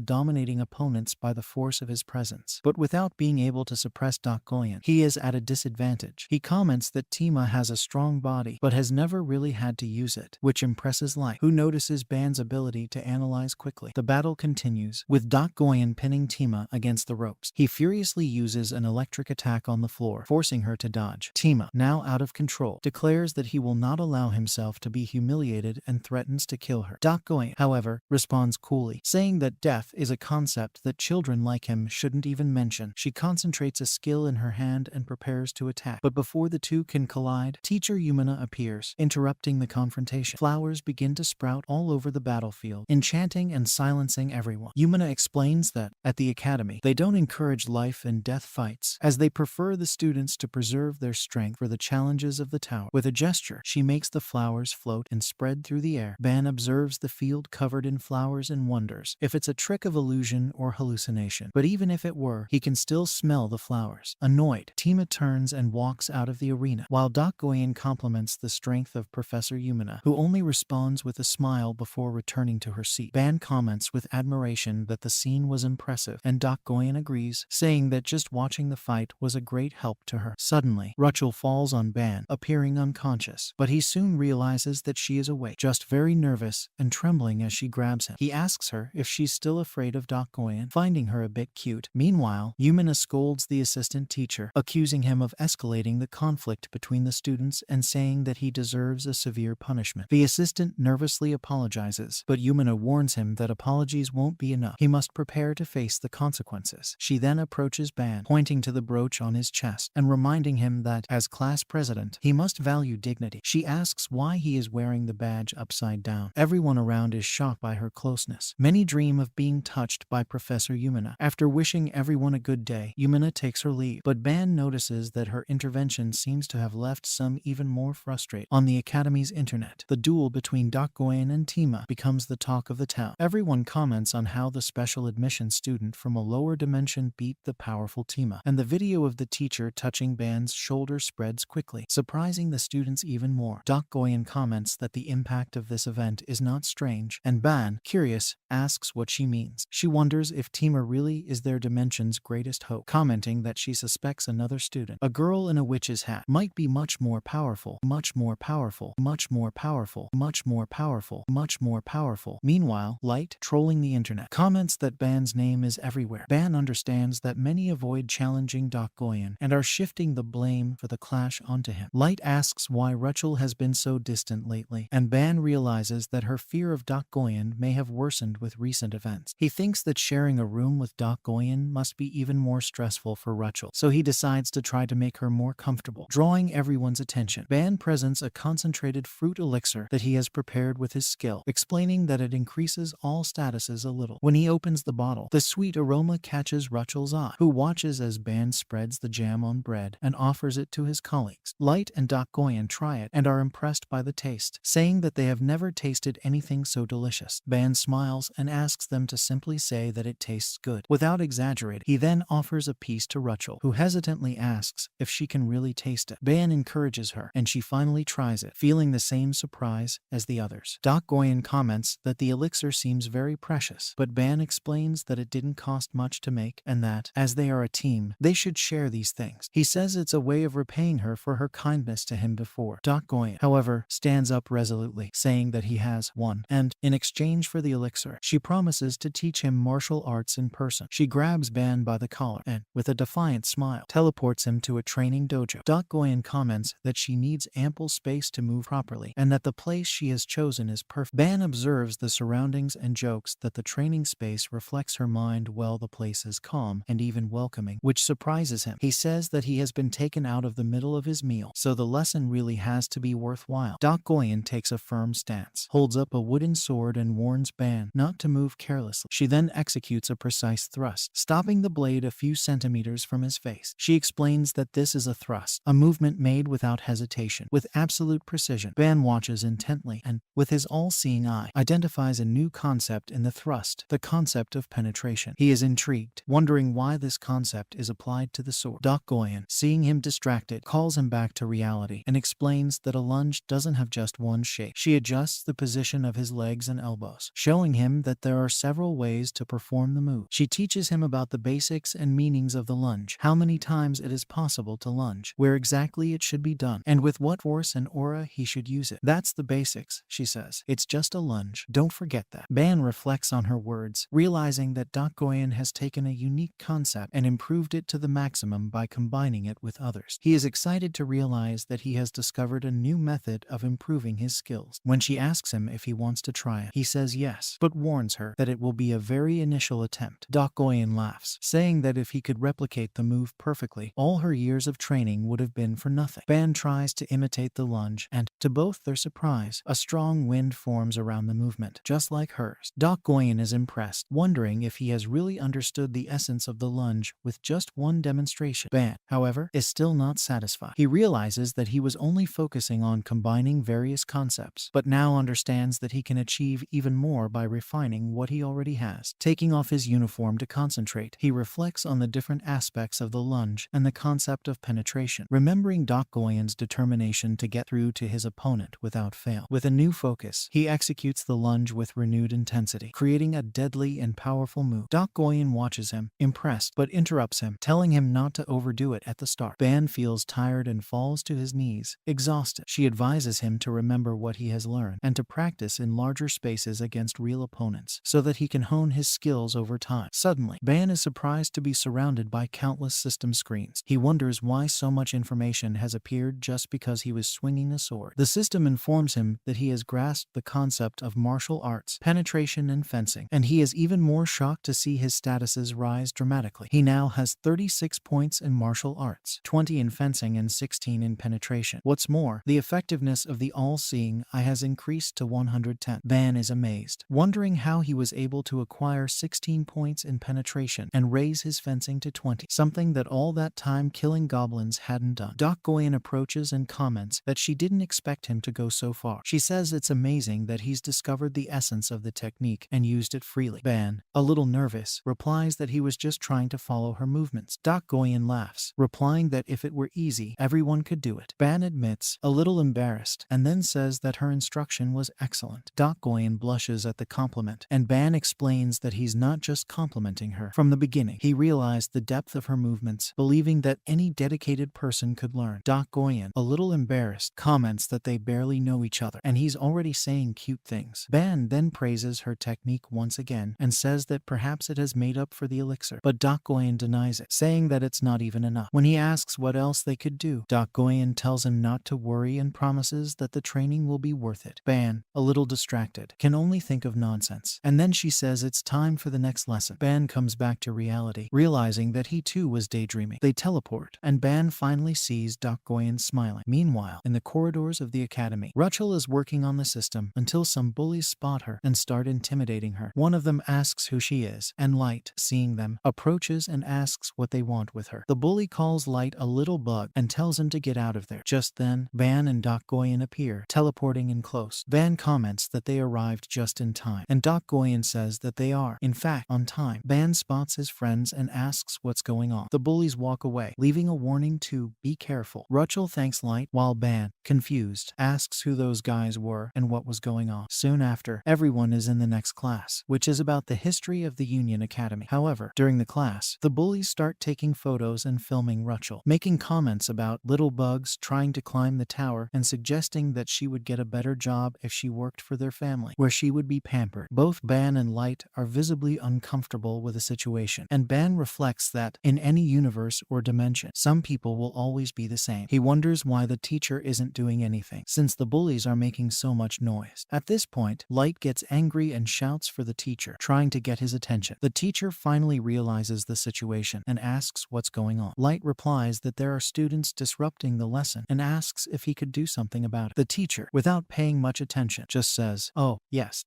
dominating opponents by the force of his presence. But without being able to suppress Goyen, he is at a disadvantage. He comments that Tima has a strong body, but has never really had to use it, which impresses Light, who notices Ban's ability to analyze quickly. The battle continues, with Goyen pinning Tima against the ropes. He furiously uses an electric attack on the floor, forcing her to dodge. Tima, now out of control, declares that he will not allow himself to be humiliated and threatens to kill her. Goyen, however, responds coolly, saying that death is a concept that children like him shouldn't even mention. She concentrates a skill in her hand and prepares to attack. But before the two can collide, teacher Yumina appears, interrupting the confrontation. Flowers begin to sprout all over the battlefield, enchanting and silencing everyone. Yumina explains that, at the academy, they don't encourage life and death fights, as they prefer the students to preserve their strength for the challenges of the tower. With a gesture, she makes the flowers float and spread through the air. Ban observes the field covered in flowers and wonders if it's a trick of illusion or hallucination. But even if it were, he can still smell the flowers. Annoyed, Tima turns and walks out of the arena, while Goyen compliments the strength of Professor Yumina, who only responds with a smile before returning to her seat. Ban comments with admiration that the scene was impressive, and Goyen agrees, saying that just watching the fight was a great help to her. Suddenly, Rachel falls on Ban, appearing unconscious, but he soon realizes that she is awake, just very nervous and trembling as she grabs him. He asks her if she's still afraid of Goyen, finding her a bit cute. Meanwhile, Yumina scolds the assistant teacher, accusing him of escalating the conflict between the students and saying that he deserves a severe punishment. The assistant nervously apologizes, but Yumina warns him that apologies won't be enough. He must prepare to face the consequences. She then approaches Ban, pointing to the brooch on his chest and reminding him that, as class president, he must value dignity. She asks why he is wearing the badge upside down. Everyone around is shocked by her closeness. Many dream of being touched by Professor Yumina. After wishing everyone a good day, Yumina takes her leave, but Ban notices that her intervention seems to have left some even more frustrated. On the Academy's internet, the duel between Goyen and Tima becomes the talk of the town. Everyone comments on how the special admission student from a lower dimension beat the powerful Tima, and the video of the teacher touching Ban's shoulder spreads quickly, surprising the students even more. Goyen comments that the impact of this event is not strange, and Ban, curious, asks what she means. She wonders if Tima really is their dimension's greatest hope, commenting that she suspects another student, a girl in a witch's hat, might be much more powerful, much more powerful, much more powerful, much more powerful, much more powerful. Meanwhile, Light, trolling the internet, comments that Ban's name is everywhere. Ban understands that many avoid challenging Goyen and are shifting the blame for the clash onto him. Light asks why Rachel has been so distant lately, and Ban realizes that her fear of Goyen may have worsened with recent events. He thinks that sharing a room with Goyen must be even more stressful for Rachel, so he decides to try to make her more comfortable, drawing everyone's attention. Ban presents a concentrated fruit elixir that he has prepared with his skill, explaining that it increases all statuses a little. When he opens the bottle, the sweet aroma catches Rachel's eye, who watches as Ban spreads the jam on bread and offers it to his colleagues. Light and Goyen try it and are impressed by the taste, saying that they have never tasted anything so delicious. Ban smiles and asks them to simply say that it tastes good, without exaggerating. He then offers a piece to Rachel, who hesitantly asks if she can really taste it. Ban encourages her, and she finally tries it, feeling the same surprise as the others. Goyen comments that the elixir seems very precious, but Ban explains that it didn't cost much to make and that, as they are a team, they should share these things. He says it's a way of repaying her for her kindness to him before. Goyen, however, stands up resolutely, saying that he has one, and, in exchange for the elixir, she promises to teach him martial arts in person. She grabs Ban by the collar and, with a defiant smile, teleports him to a training dojo. Goyen comments that she needs ample space to move properly, and that the place she has chosen is perfect. Ban observes the surroundings and jokes that the training space reflects her mind well. The place is calm and even welcoming, which surprises him. He says that he has been taken out of the middle of his meal, so the lesson really has to be worthwhile. Goyen takes a firm stance, holds up a wooden sword and warns Ban not to move carelessly. She then executes a precise thrust, stopping the blade a few centimeters from his face. She explains that this is a thrust, a movement made without hesitation, with absolute precision. Ban watches intently and, with his all-seeing eye, identifies a new concept in the thrust, the concept concept of penetration. He is intrigued, wondering why this concept is applied to the sword. Doc Goyen, seeing him distracted, calls him back to reality and explains that a lunge doesn't have just one shape. She adjusts the position of his legs and elbows, showing him that there are several ways to perform the move. She teaches him about the basics and meanings of the lunge, how many times it is possible to lunge, where exactly it should be done, and with what force and aura he should use it. That's the basics, she says. It's just a lunge. Don't forget that. Ban reflects on her words, realizing that Doc Goyen has taken a unique concept and improved it to the maximum by combining it with others. He is excited to realize that he has discovered a new method of improving his skills. When she asks him if he wants to try it, he says yes, but warns her that it will be a very initial attempt. Doc Goyen laughs, saying that if he could replicate the move perfectly, all her years of training would have been for nothing. Ban tries to imitate the lunge, and, to both their surprise, a strong wind forms around the movement, just like hers. Doc Goyen is impressed, wondering if he has really understood the essence of the lunge with just one demonstration. Ban, however, is still not satisfied. He realizes that he was only focusing on combining various concepts, but now understands that he can achieve even more by refining what he already has. Taking off his uniform to concentrate, he reflects on the different aspects of the lunge and the concept of penetration, remembering Doc Goyen's determination to get through to his opponent without fail. With a new focus, he executes the lunge with renewed intensity, creating a deadly and powerful move. Doc Goyen watches him, impressed, but interrupts him, telling him not to overdo it at the start. Ban feels tired and falls to his knees, exhausted. She advises him to remember what he has learned and to practice in larger spaces against real opponents so that he can hone his skills over time. Suddenly, Ban is surprised to be surrounded by countless system screens. He wonders why so much information has appeared just because he was swinging a sword. The system informs him that he has grasped the concept of martial arts, penetration, and fencing, and he is even more shocked to see his statuses rise dramatically. He now has 36 points in martial arts, 20 in fencing, and 16 in penetration. What's more, the effectiveness of the all-seeing eye has increased to 110. Ban is amazed, wondering how he was able to acquire 16 points in penetration and raise his fencing to 20, something that all that time killing goblins hadn't done. Doc Goyen approaches and comments that she didn't expect him to go so far. She says it's amazing that he's discovered the essence of the technique and used it freely. Ban, a little nervous, replies that he was just trying to follow her movements. Doc Goyen laughs, replying that if it were easy, everyone could do it. Ban admits, a little embarrassed, and then says that her instruction was excellent. Doc Goyen blushes at the compliment, and Ban explains that he's not just complimenting her. From the beginning, he realized the depth of her movements, believing that any dedicated person could learn. Doc Goyen, a little embarrassed, comments that they barely know each other, and he's already saying cute things. Ban then praises her technique once again and says that perhaps it has made up for the elixir, but Doc Goyen denies it, saying that it's not even enough. When he asks what else they could do, Doc Goyen tells him not to worry and promises that the training will be worth it. Ban, a little distracted, can only think of nonsense, and then she says it's time for the next lesson. Ban comes back to reality, realizing that he too was daydreaming. They teleport, and Ban finally sees Doc Goyen smiling. Meanwhile, in the corridors of the academy, Rachel is working on the system until some bullies spot her and start intimidating her. One of them asks who she is, and Light, seeing them, approaches and asks what they want with her. The bully calls Light a little bug and tells him to get out of there. Just then, Ban and Doc Goyen appear, teleporting in close. Ban comments that they arrived just in time, and Doc Goyen says that they are, in fact, on time. Ban spots his friends and asks what's going on. The bullies walk away, leaving a warning to be careful. Rachel thanks Light, while Ban, confused, asks who those guys were and what was going on. Soon after, everyone is in the next class, which is about the history of the Union Academy. However, during the class, the bullies start taking photos and filming Rachel, making comments about little bugs trying to climb the tower and suggesting that she would get a better job if she worked for their family, where she would be pampered. Both Ban and Light are visibly uncomfortable with the situation, and Ban reflects that, in any universe or dimension, some people will always be the same. He wonders why the teacher isn't doing anything, since the bullies are making so much noise. At this point, Light gets angry and shouts for the teacher, trying to get his attention. The teacher finally realizes the situation and asks what's going on. Light replies that there are students disrupting the lesson and asks if he could do something about it. The teacher, without paying much attention, just says, "Oh, yes,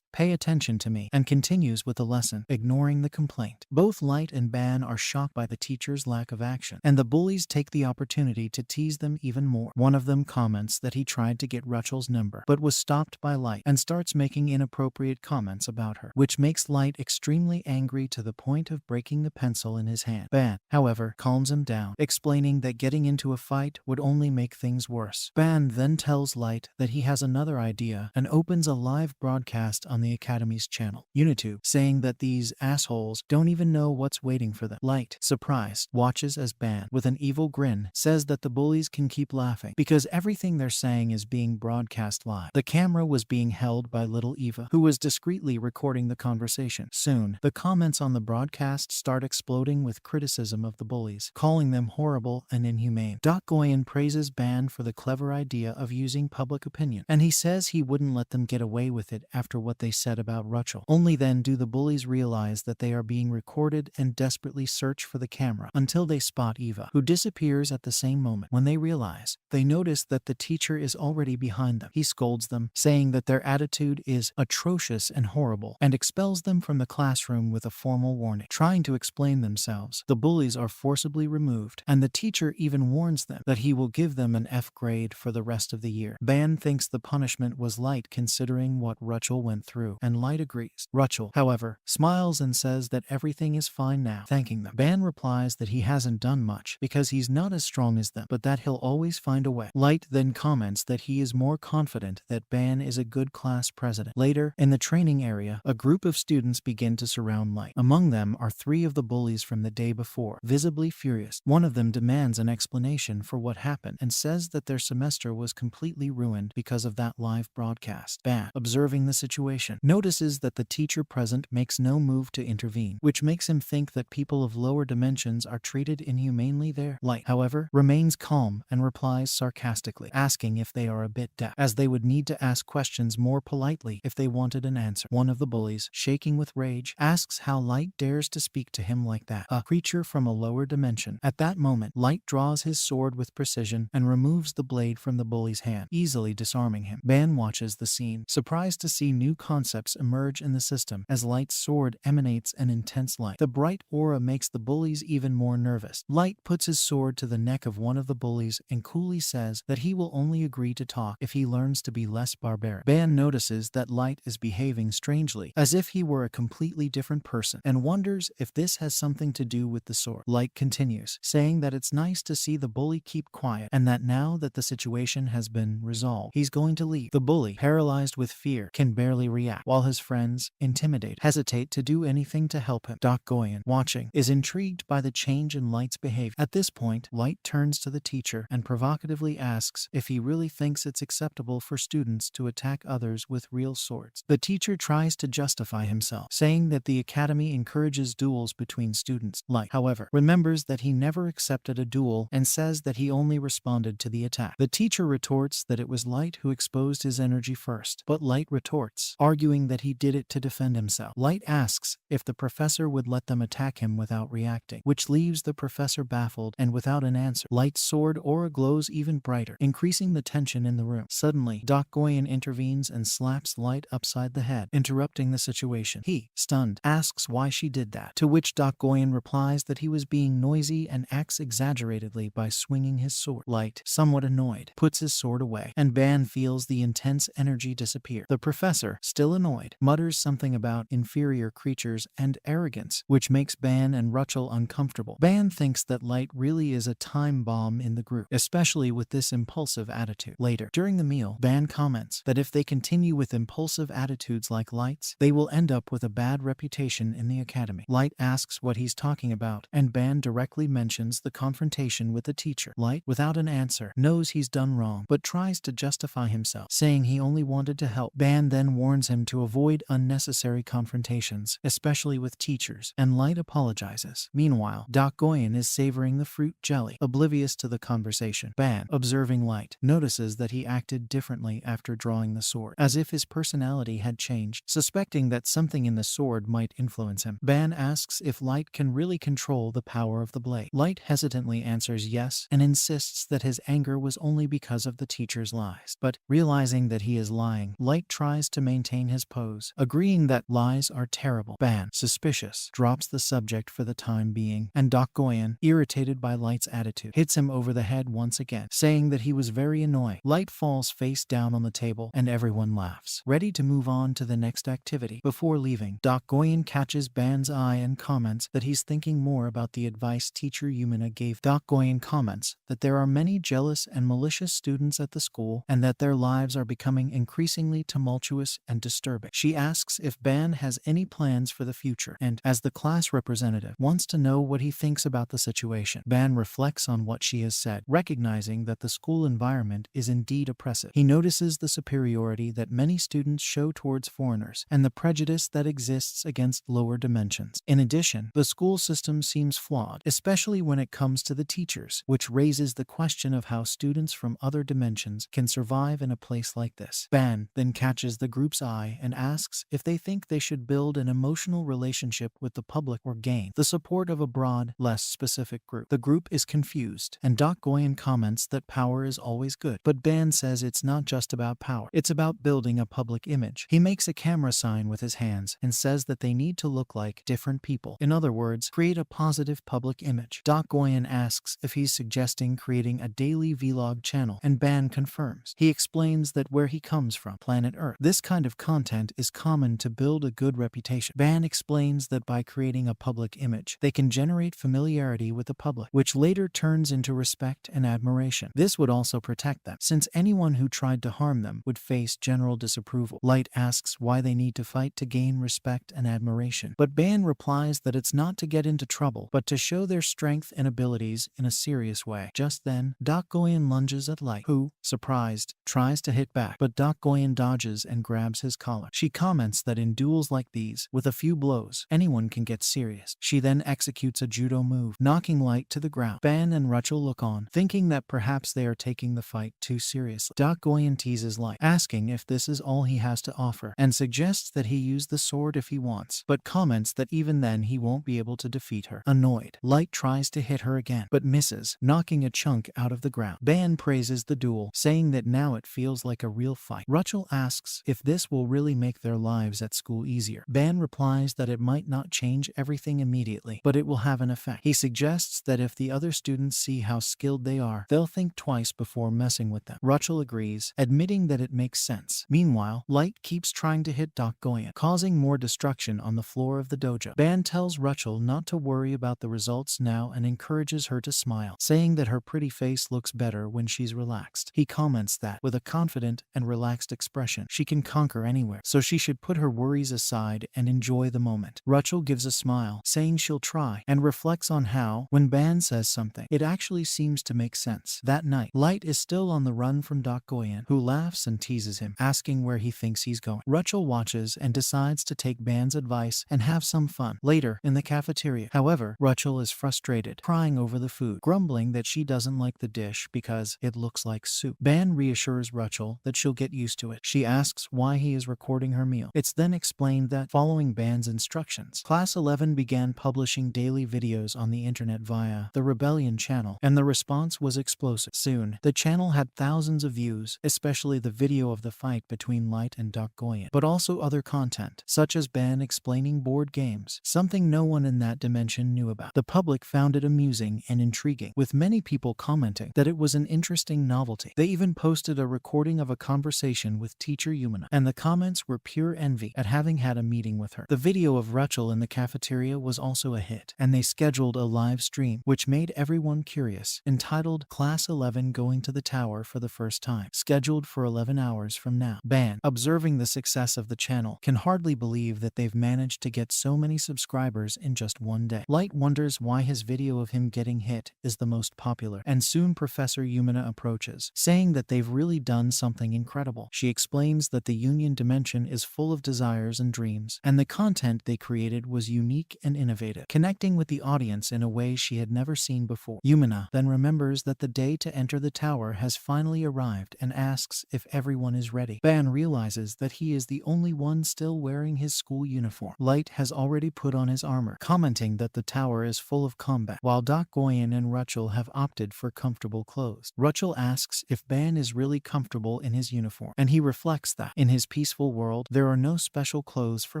pay attention to me," and continues with the lesson, ignoring the complaint. Both Light and Ban are shocked by the teacher's lack of action, and the bullies take the opportunity to tease them even more. One of them comments that he tried to get Rachel's number, but was stopped by Light, and starts making inappropriate comments about her, which which makes Light extremely angry to the point of breaking the pencil in his hand. Ban, however, calms him down, explaining that getting into a fight would only make things worse. Ban then tells Light that he has another idea and opens a live broadcast on the Academy's channel, YouTube, saying that these assholes don't even know what's waiting for them. Light, surprised, watches as Ban, with an evil grin, says that the bullies can keep laughing because everything they're saying is being broadcast live. The camera was being held by little Eva, who was discreetly recording the conversation. Soon, the comments on the broadcast start exploding with criticism of the bullies, calling them horrible and inhumane. Goyen praises Ban for the clever idea of using public opinion, and he says he wouldn't let them get away with it after what they said about Rachel. Only then do the bullies realize that they are being recorded and desperately search for the camera until they spot Eva, who disappears at the same moment. When they realize, they notice that the teacher is already behind them. He scolds them, saying that their attitude is atrocious and horrible, and expels them from the classroom with a formal warning. Trying to explain themselves, the bullies are forcibly removed, and the teacher even warns them that he will give them an F grade for the rest of the year. Ban thinks the punishment was light considering what Rachel went through, and Light agrees. Rachel, however, smiles and says that everything is fine now, thanking them. Ban replies that he hasn't done much because he's not as strong as them, but that he'll always find a way. Light then comments that he is more confident that Ban is a good class president. Later, in the training area, a group of students begin to surround Light. Among them are 3 of the bullies from the day before, visibly furious. One of them demands an explanation for what happened and says that their semester was completely ruined because of that live broadcast. Ban, observing the situation, notices that the teacher present makes no move to intervene, which makes him think that people of lower dimensions are treated inhumanely there. Light, however, remains calm and replies sarcastically, asking if they are a bit deaf, as they would need to ask questions more politely if they wanted an answer. One of the bullies, shaking with rage, asks how Light dares to speak to him like that, a creature from a lower dimension. At that moment, Light draws his sword with precision and removes the blade from the bully's hand, easily disarming him. Ban watches the scene, surprised to see new concepts emerge in the system as Light's sword emanates an intense light. The bright aura makes the bullies even more nervous. Light puts his sword to the neck of one of the bullies and coolly says that he will only agree to talk if he learns to be less barbaric. Ban notices that Light is behaving strangely, as if he were a completely different person, and wonders if this has something to do with the sword. Light continues, saying that it's nice to see the bully keep quiet, and that now that the situation has been resolved, he's going to leave. The bully, paralyzed with fear, can barely react, while his friends, intimidated, hesitate to do anything to help him. Goyen, watching, is intrigued by the change in Light's behavior. At this point, Light turns to the teacher and provocatively asks if he really thinks it's acceptable for students to attack others with real swords. The teacher tries to justify himself, saying that the academy encourages duels between students. Light, however, remembers that he never accepted a duel and says that he only responded to the attack. The teacher retorts that it was Light who exposed his energy first, but Light retorts, arguing that he did it to defend himself. Light asks if the professor would let them attack him without reacting, which leaves the professor baffled and without an answer. Light's sword aura glows even brighter, increasing the tension in the room. Suddenly, Goyen intervenes and slaps Light upside the head, interrupting the situation. He, stunned, asks why she did that, to which Goyen replies that he was being noisy and acts exaggeratedly by swinging his sword. Light, somewhat annoyed, puts his sword away, and Ban feels the intense energy disappear. The professor, still annoyed, mutters something about inferior creatures and arrogance, which makes Ban and Rachel uncomfortable. Ban thinks that Light really is a time bomb in the group, especially with this impulsive attitude. Later, during the meal, Ban comments that if they continue with impulsive attitudes like Light's, they will end up with a bad reputation in the academy. Light asks what he's talking about, and Ban directly mentions the confrontation with the teacher. Light, without an answer, knows he's done wrong, but tries to justify himself, saying he only wanted to help. Ban then warns him to avoid unnecessary confrontations, especially with teachers, and Light apologizes. Meanwhile, Goyen is savoring the fruit jelly, oblivious to the conversation. Ban, observing Light, notices that he acted differently after drawing the sword, as if his personality had changed. Suspecting that something in the sword might influence him, Ban asks if Light can really control the power of the blade. Light hesitantly answers yes and insists that his anger was only because of the teacher's lies. But, realizing that he is lying, Light tries to maintain his pose, agreeing that lies are terrible. Ban, suspicious, drops the subject for the time being, and Goyen, irritated by Light's attitude, hits him over the head once again, saying that he was very annoying. Light falls face down on the table, and everyone laughs, ready to move on to the next activity. Before leaving, Doc Goyen catches Ban's eye and comments that he's thinking more about the advice teacher Yumina gave. Doc Goyen comments that there are many jealous and malicious students at the school and that their lives are becoming increasingly tumultuous and disturbing. She asks if Ban has any plans for the future and, as the class representative, wants to know what he thinks about the situation. Ban reflects on what she has said, recognizing that the school environment is indeed oppressive. He notices the superiority that many students show towards foreigners and the prejudice that exists against lower dimensions. In addition, the school system seems flawed, especially when it comes to the teachers, which raises the question of how students from other dimensions can survive in a place like this. Ban then catches the group's eye and asks if they think they should build an emotional relationship with the public or gain the support of a broad, less specific group. The group is confused, and Doc Goyen comments that power is always good, but Ban says it's not just about power, it's about building a public image. He makes a camera sign with his hands and says that they need to look like different people. In other words, create a positive public image. Doc Goyen asks if he's suggesting creating a daily vlog channel, and Ban confirms. He explains that where he comes from, planet Earth, this kind of content is common to build a good reputation. Ban explains that by creating a public image, they can generate familiarity with the public, which later turns into respect and admiration. This would also protect them, since anyone who tried to harm them would face general disapproval. Light asks why they need to fight to gain respect and admiration, but Ban replies that it's not to get into trouble, but to show their strength and abilities in a serious way. Just then, Doc Goyen lunges at Light, who, surprised, tries to hit back, but Doc Goyen dodges and grabs his collar. She comments that in duels like these, with a few blows, anyone can get serious. She then executes a judo move, knocking Light to the ground. Ban and Rachel look on, thinking that perhaps they are taking the fight too seriously. Doc Goyen teases Light, asking if this is all he has to offer, and suggests that he use the sword if he wants, but comments that even then he won't be able to defeat her. Annoyed, Light tries to hit her again, but misses, knocking a chunk out of the ground. Ban praises the duel, saying that now it feels like a real fight. Rachel asks if this will really make their lives at school easier. Ban replies that it might not change everything immediately, but it will have an effect. He suggests that if the other students see how skilled they are, they'll think twice before messing with them. Rachel agrees, admitting that it makes sense. Meanwhile, Light keeps trying to hit Doc Goyen, causing more destruction on the floor of the dojo. Ban tells Rachel not to worry about the results now and encourages her to smile, saying that her pretty face looks better when she's relaxed. He comments that, with a confident and relaxed expression, she can conquer anywhere, so she should put her worries aside and enjoy the moment. Rachel gives a smile, saying she'll try, and reflects on how, when Ban says something, it actually seems to make sense. That night, Light is still on the run from Doc Goyen, who laughs and teases him, asking where he thinks he's going. Rachel watches and decides to take Ban's advice and have some fun. Later, in the cafeteria, however, Rachel is frustrated, crying over the food, grumbling that she doesn't like the dish because it looks like soup. Ban reassures Rachel that she'll get used to it. She asks why he is recording her meal. It's then explained that, following Ban's instructions, Class 11 began publishing daily videos on the internet via the Rebellion channel, and the response was explosive. Soon, the channel had thousands of views, especially the video of the fight between Light and Doc Goyen, but also other content, such as Ban explaining board games, something no one in that dimension knew about. The public found it amusing and intriguing, with many people commenting that it was an interesting novelty. They even posted a recording of a conversation with teacher Yumina, and the comments were pure envy at having had a meeting with her. The video of Rachel in the cafeteria was also a hit, and they scheduled a live stream, which made everyone curious, entitled Class 11 Going to the Tower for the First Time, scheduled for 11 hours from now. Ban, observing the success of the channel, can hardly believe that they've managed to get so many subscribers in just one day. Light wonders why his video of him getting hit is the most popular, and soon Professor Yumina approaches, saying that they've really done something incredible. She explains that the Union dimension is full of desires and dreams, and the content they created was unique and innovative, connecting with the audience in a way she had never seen before. Yumina then remembers that the day to enter the tower has finally arrived and asks if everyone is ready. Ban realizes that he is the only one still wearing his school uniform. Light has already put on his armor, commenting that the tower is full of combat, while Doc Goyen and Rachel have opted for comfortable clothes. Rachel asks if Ban is really comfortable in his uniform, and he reflects that, in his peaceful world, there are no special clothes for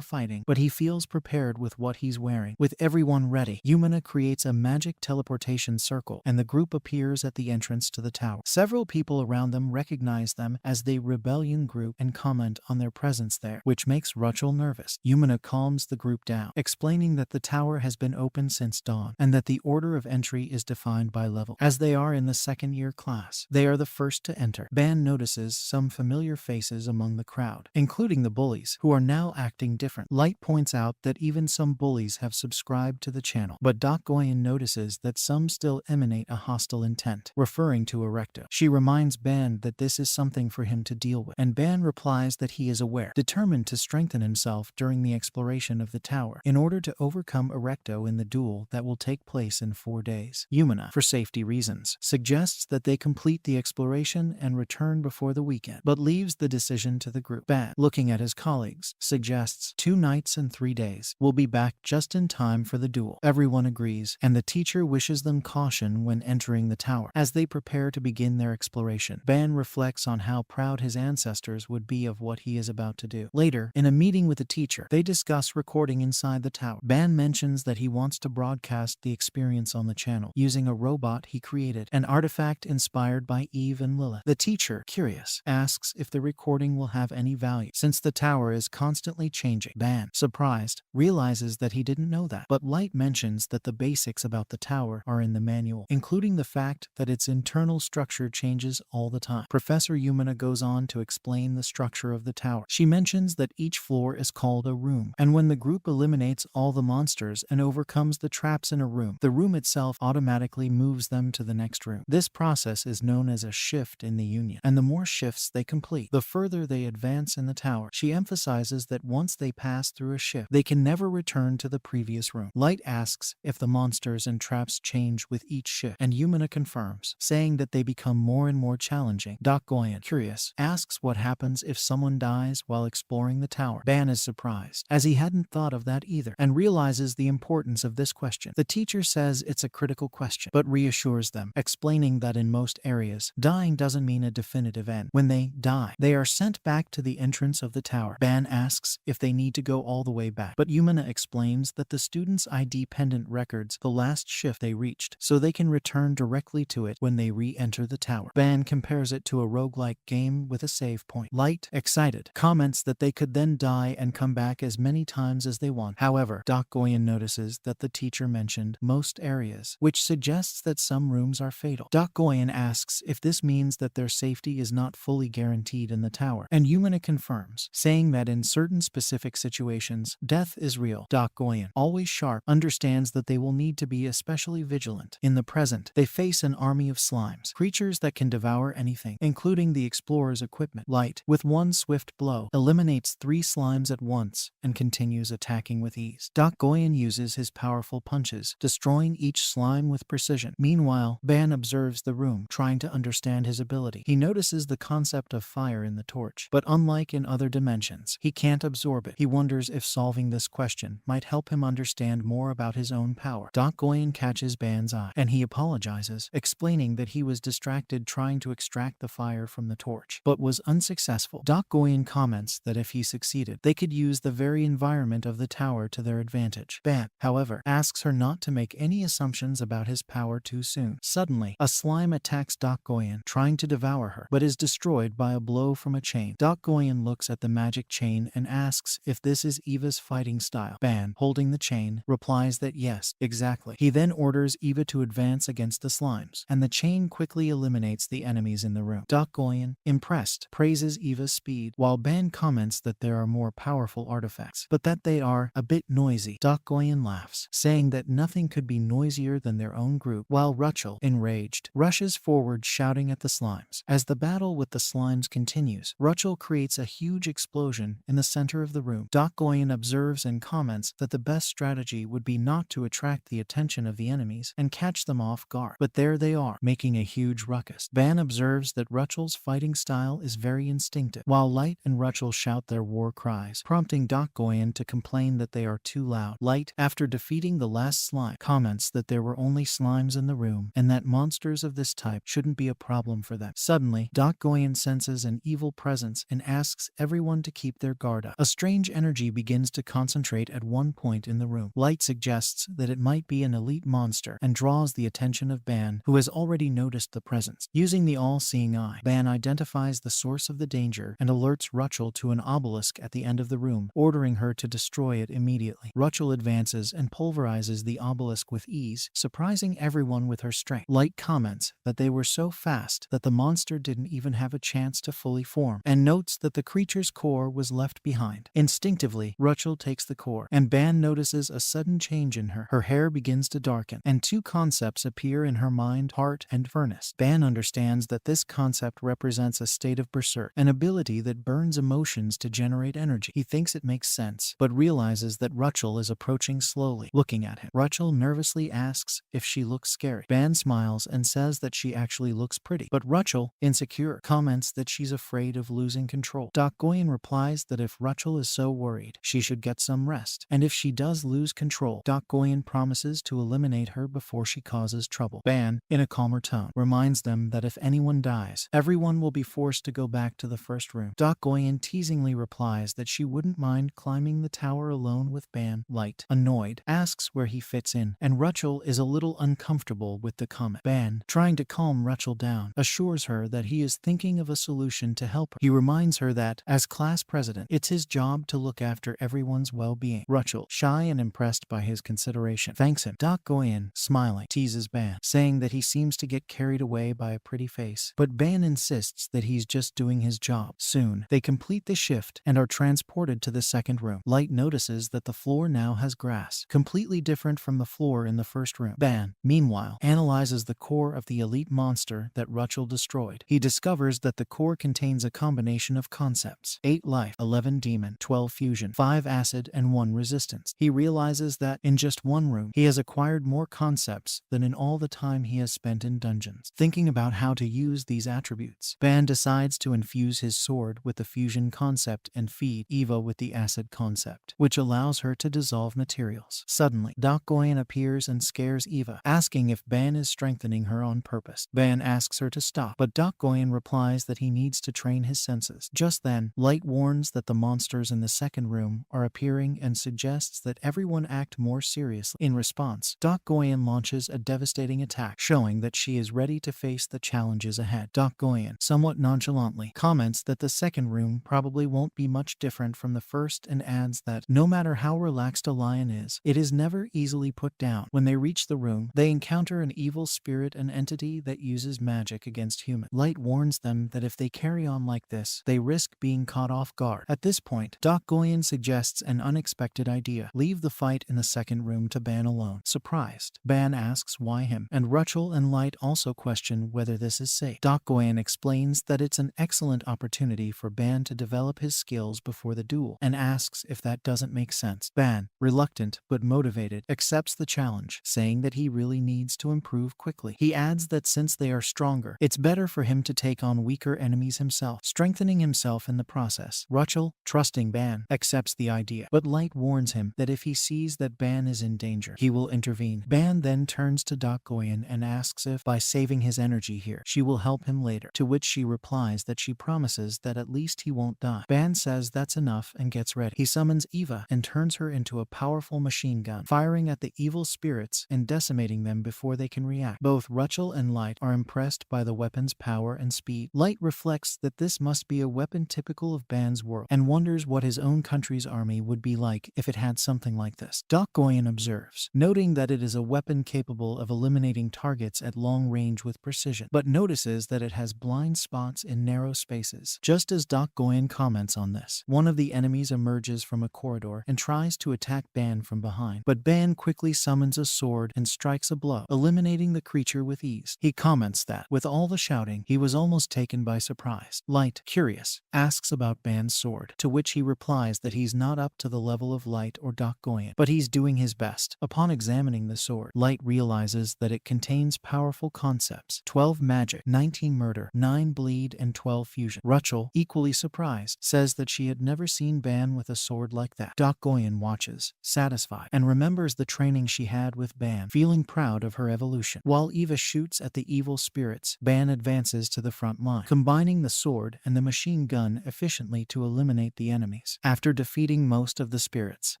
fighting, but he feels prepared with what he's wearing. With everyone ready, Yumina creates a magic teleportation circle, and the group appears at the entrance to the tower. Several people around them recognize them as the Rebellion group and comment on their presence there, which makes Rachel nervous. Yumina calms the group down, explaining that the tower has been open since dawn and that the order of entry is defined by level. As they are in the second-year class, they are the first to enter. Ban notices some familiar faces among the crowd, including the bullies, who are now acting different. Light points out that even some bullies have subscribed to the channel, but Doc Goyen notices that some still emanate a hostile intent, referring to Erecto. She reminds Ban that this is something for him to deal with, and Ban replies that he is aware, determined to strengthen himself during the exploration of the tower in order to overcome Erecto in the duel that will take place in 4 days. Yumina, for safety reasons, suggests that they complete the exploration and return before the weekend, but leaves the decision to the group. Ban, looking at his colleagues, suggests 2 nights and 3 days. We'll be back just in time for the duel. Everyone agrees, and the teacher wishes them caution when entering the tower. As they prepare to begin their exploration, Ban reflects on how proud his ancestors would be of what he is about to do. Later, in a meeting with the teacher, they discuss recording inside the tower. Ban mentions that he wants to broadcast the experience on the channel using a robot he created, an artifact inspired by Eve and Lilith. The teacher, curious, asks if the recording will have any value, since the tower is constantly changing. Ban, surprised, realizes that he didn't know that, but Light mentions that the basics about the tower are in the manual, including the fact that its internal structure changes all the time. Professor Yumina goes on to explain the structure of the tower. She mentions that each floor is called a room, and when the group eliminates all the monsters and overcomes the traps in a room, the room itself automatically moves them to the next room. This process is known as a shift in the Union, and the more shifts they complete, the further they advance in the tower. She emphasizes that once they pass through a shift, they can never return to the previous room. Light asks if the monsters and traps change with each shift, and Yumina confirms, saying that they become more and more challenging. Doc Goyen, curious, asks what happens if someone dies while exploring the tower. Ban is surprised, as he hadn't thought of that either, and realizes the importance of this question. The teacher says it's a critical question, but reassures them, explaining that in most areas, dying doesn't mean a definitive end. When they die, they are sent back to the entrance of the tower. Ban asks if they need to go all the way back, but Yumina explains that the student's ID pendant records the last shift they reached, so they can return directly to it when they re-enter the tower. Ban compares it to a roguelike game with a save point. Light, excited, comments that they could then die and come back as many times as they want. However, Doc Goyen notices that the teacher mentioned most areas, which suggests that some rooms are fatal. Doc Goyen asks if this means that their safety is not fully guaranteed in the tower, and Yumina confirms, saying that in certain specific situations, death is real. Doc Goyen, always sharp, understands that they will need to be especially vigilant. In the present, they face an army of slimes, creatures that can devour anything, including the explorer's equipment. Light, with one swift blow, eliminates 3 slimes at once and continues attacking with ease. Doc Goyen uses his powerful punches, destroying each slime with precision. Meanwhile, Ban observes the room, trying to understand his ability. He notices the concept of fire in the torch, but unlike in other dimensions, he can't absorb it. He wonders if solving this question might help him understand more about his own power. Doc Goyen catches Ban's eye, and he apologizes, explaining that he was distracted trying to extract the fire from the torch, but was unsuccessful. Doc Goyen comments that if he succeeded, they could use the very environment of the tower to their advantage. Ban, however, asks her not to make any assumptions about his power too soon. Suddenly, a slime attacks Doc Goyen, trying to devour her, but is destroyed by a blow from a chain. Doc Goyen looks at the magic chain and asks if this is Eva's fighting style. Ban, holding the chain, replies that yes, exactly. He then orders Eva to advance against the slimes, and the chain quickly eliminates the enemies in the room. Doc Goyen, impressed, praises Eva's speed, while Ban comments that there are more powerful artifacts, but that they are a bit noisy. Doc Goyen laughs, saying that nothing could be noisier than their own group, while Rachel, enraged, rushes forward shouting at the slimes. As the battle with the slimes continues, Rachel creates a huge explosion in the center of the room. Doc Goyen observes and comments that the best strategy would be not to attract the attention of the enemies and catch them off guard, but there they are, making a huge ruckus. Ban observes that Rachel's fighting style is very instinctive, while Light and Rachel shout their war cries, prompting Doc Goyen to complain that they are too loud. Light, after defeating the last slime, comments that there were only slimes in the room and that monsters of this type shouldn't be a problem for them. Suddenly, Doc Goyen senses an evil presence and asks everyone to keep their guard up. A strange energy begins to concentrate at one point in the room. Light suggests that it might be an elite monster and draws the attention of Ban, who has already noticed the presence. Using the all-seeing eye, Ban identifies the source of the danger and alerts Rachel to an obelisk at the end of the room, ordering her to destroy it immediately. Rachel advances and pulverizes the obelisk with ease, surprising everyone with her strength. Light comments that they were so fast that the monster didn't even have a chance to fully form, and notes that the creature's core was left behind. Instinctively, Rachel takes the core, and Ban notices a sudden change in her. Her hair begins to darken, and two concepts appear in her mind: heart and furnace. Ban understands that this concept represents a state of berserk, an ability that burns emotions to generate energy. He thinks it makes sense, but realizes that Rachel is approaching slowly, looking at him. Rachel nervously asks if she looks scary. Ban smiles and says that she actually looks pretty, but Rachel, insecure, comments that she's afraid of losing control. Goyen replies that if Rachel is so worried, she should get some rest, and if she does lose control, Goyen promises to eliminate her before she causes trouble. Ban, in a calmer tone, reminds them that if anyone dies, everyone will be forced to go back to the first room. Goyen teasingly replies that she wouldn't mind climbing the tower alone with Ban. Light, annoyed, asks where he fits in, and Rachel is a little uncomfortable with the comment. Ban, trying to calm Rachel down, assures her that he is thinking of a solution to help her. He reminds her that, as class president, it's his job to look after everyone's well-being. Rachel, shy and impressed by his consideration, thanks him. Goyen, smiling, teases Ban, saying that he seems to get carried away by a pretty face, but Ban insists that he's just doing his job. Soon, they complete the shift and are transported to the second room. Light notices that the floor now has grass, completely different from the floor in the first room. Ban, meanwhile, analyzes the core of the elite monster that Rachel destroyed. He discovers that the core contains a combination of concepts: 8 life, 11 demon, 12 fusion, 5 acid, and 1 resistance. He realizes that, in just one room, he has acquired more concepts than in all the time he has spent in dungeons. Thinking about how to use these attributes, Ban decides to infuse his sword with the fusion concept and feed Eva with the acid concept, which allows her to dissolve materials. Suddenly, Goyen appears and scares Eva, asking if Ban is strengthening her on purpose. Ban asks her to stop, but Goyen replies that he needs to train his senses. Just then, Light warns that the monsters in the second room are appearing and suggests that everyone act more seriously. In response, Goyen launches a devastating attack, showing that she is ready to face the challenges ahead. Goyen, somewhat nonchalantly, comments that the second room probably won't be much different from the first and adds that, no matter how relaxed a lion is, it is never easily put down. When they reach the room, they encounter an evil spirit, an entity that uses magic against humans. Light warns them that if they carry on like this, they risk being caught off guard. At this point, Goyen suggests an unexpected idea: leave the fight in the second room to Ban alone. Surprised, Ban asks why him, and Rachel and Light also question whether this is safe. Goyen explains that it's an excellent opportunity for Ban to develop his skills before the duel, and asks if that doesn't make sense. Ban, reluctant but motivated, accepts the challenge, saying that he really needs to improve quickly. He adds that since they are stronger, it's better for him to take on weaker enemies himself, strengthening himself in the process. Rachel, trusting Ban, accepts the idea, but Light warns him that if he sees that Ban is in danger, he will intervene. Ban then turns to Goyen and asks if, by saving his energy here, she will help him later, to which she replies that she promises that at least he won't die. Ban says that's enough and gets ready. He summons Eva and turns her into a powerful machine gun, firing at the evil spirits and decimating them before they can react. Both Rachel and Light are impressed by the weapon's power and speed. Light reflects that this must be a weapon typical of Ban's world, and wonders what his own country's army would be like if it had something like this. Goyen observes, noting that it is a weapon capable of eliminating targets at long range with precision, but notices that it has blind spots in narrow spaces. Just as Goyen comments on this, one of the enemies emerges from a corridor and tries to attack Ban from behind, but Ban quickly summons a sword and strikes a blow, eliminating the creature with ease. He comments that, with all the shouting, he was almost taken by surprise. Light, curious, asks about Ban's sword, to which he replies that he's not up to the level of Light or Goyen, but he's doing his best. Upon examining the sword, Light realizes that it contains powerful concepts: 12 magic, 19 murder, 9 bleed, and 12 fusion. Rachel, equally surprised, says that she had never seen Ban with a sword like that. Goyen watches, satisfied, and remembers the training she had with Ban, feeling proud of her evolution. While Eva shoots at the evil spirits, Ban advances to the front line, combining the sword and the machine gun efficiently to eliminate the enemies. After defeating most of the spirits,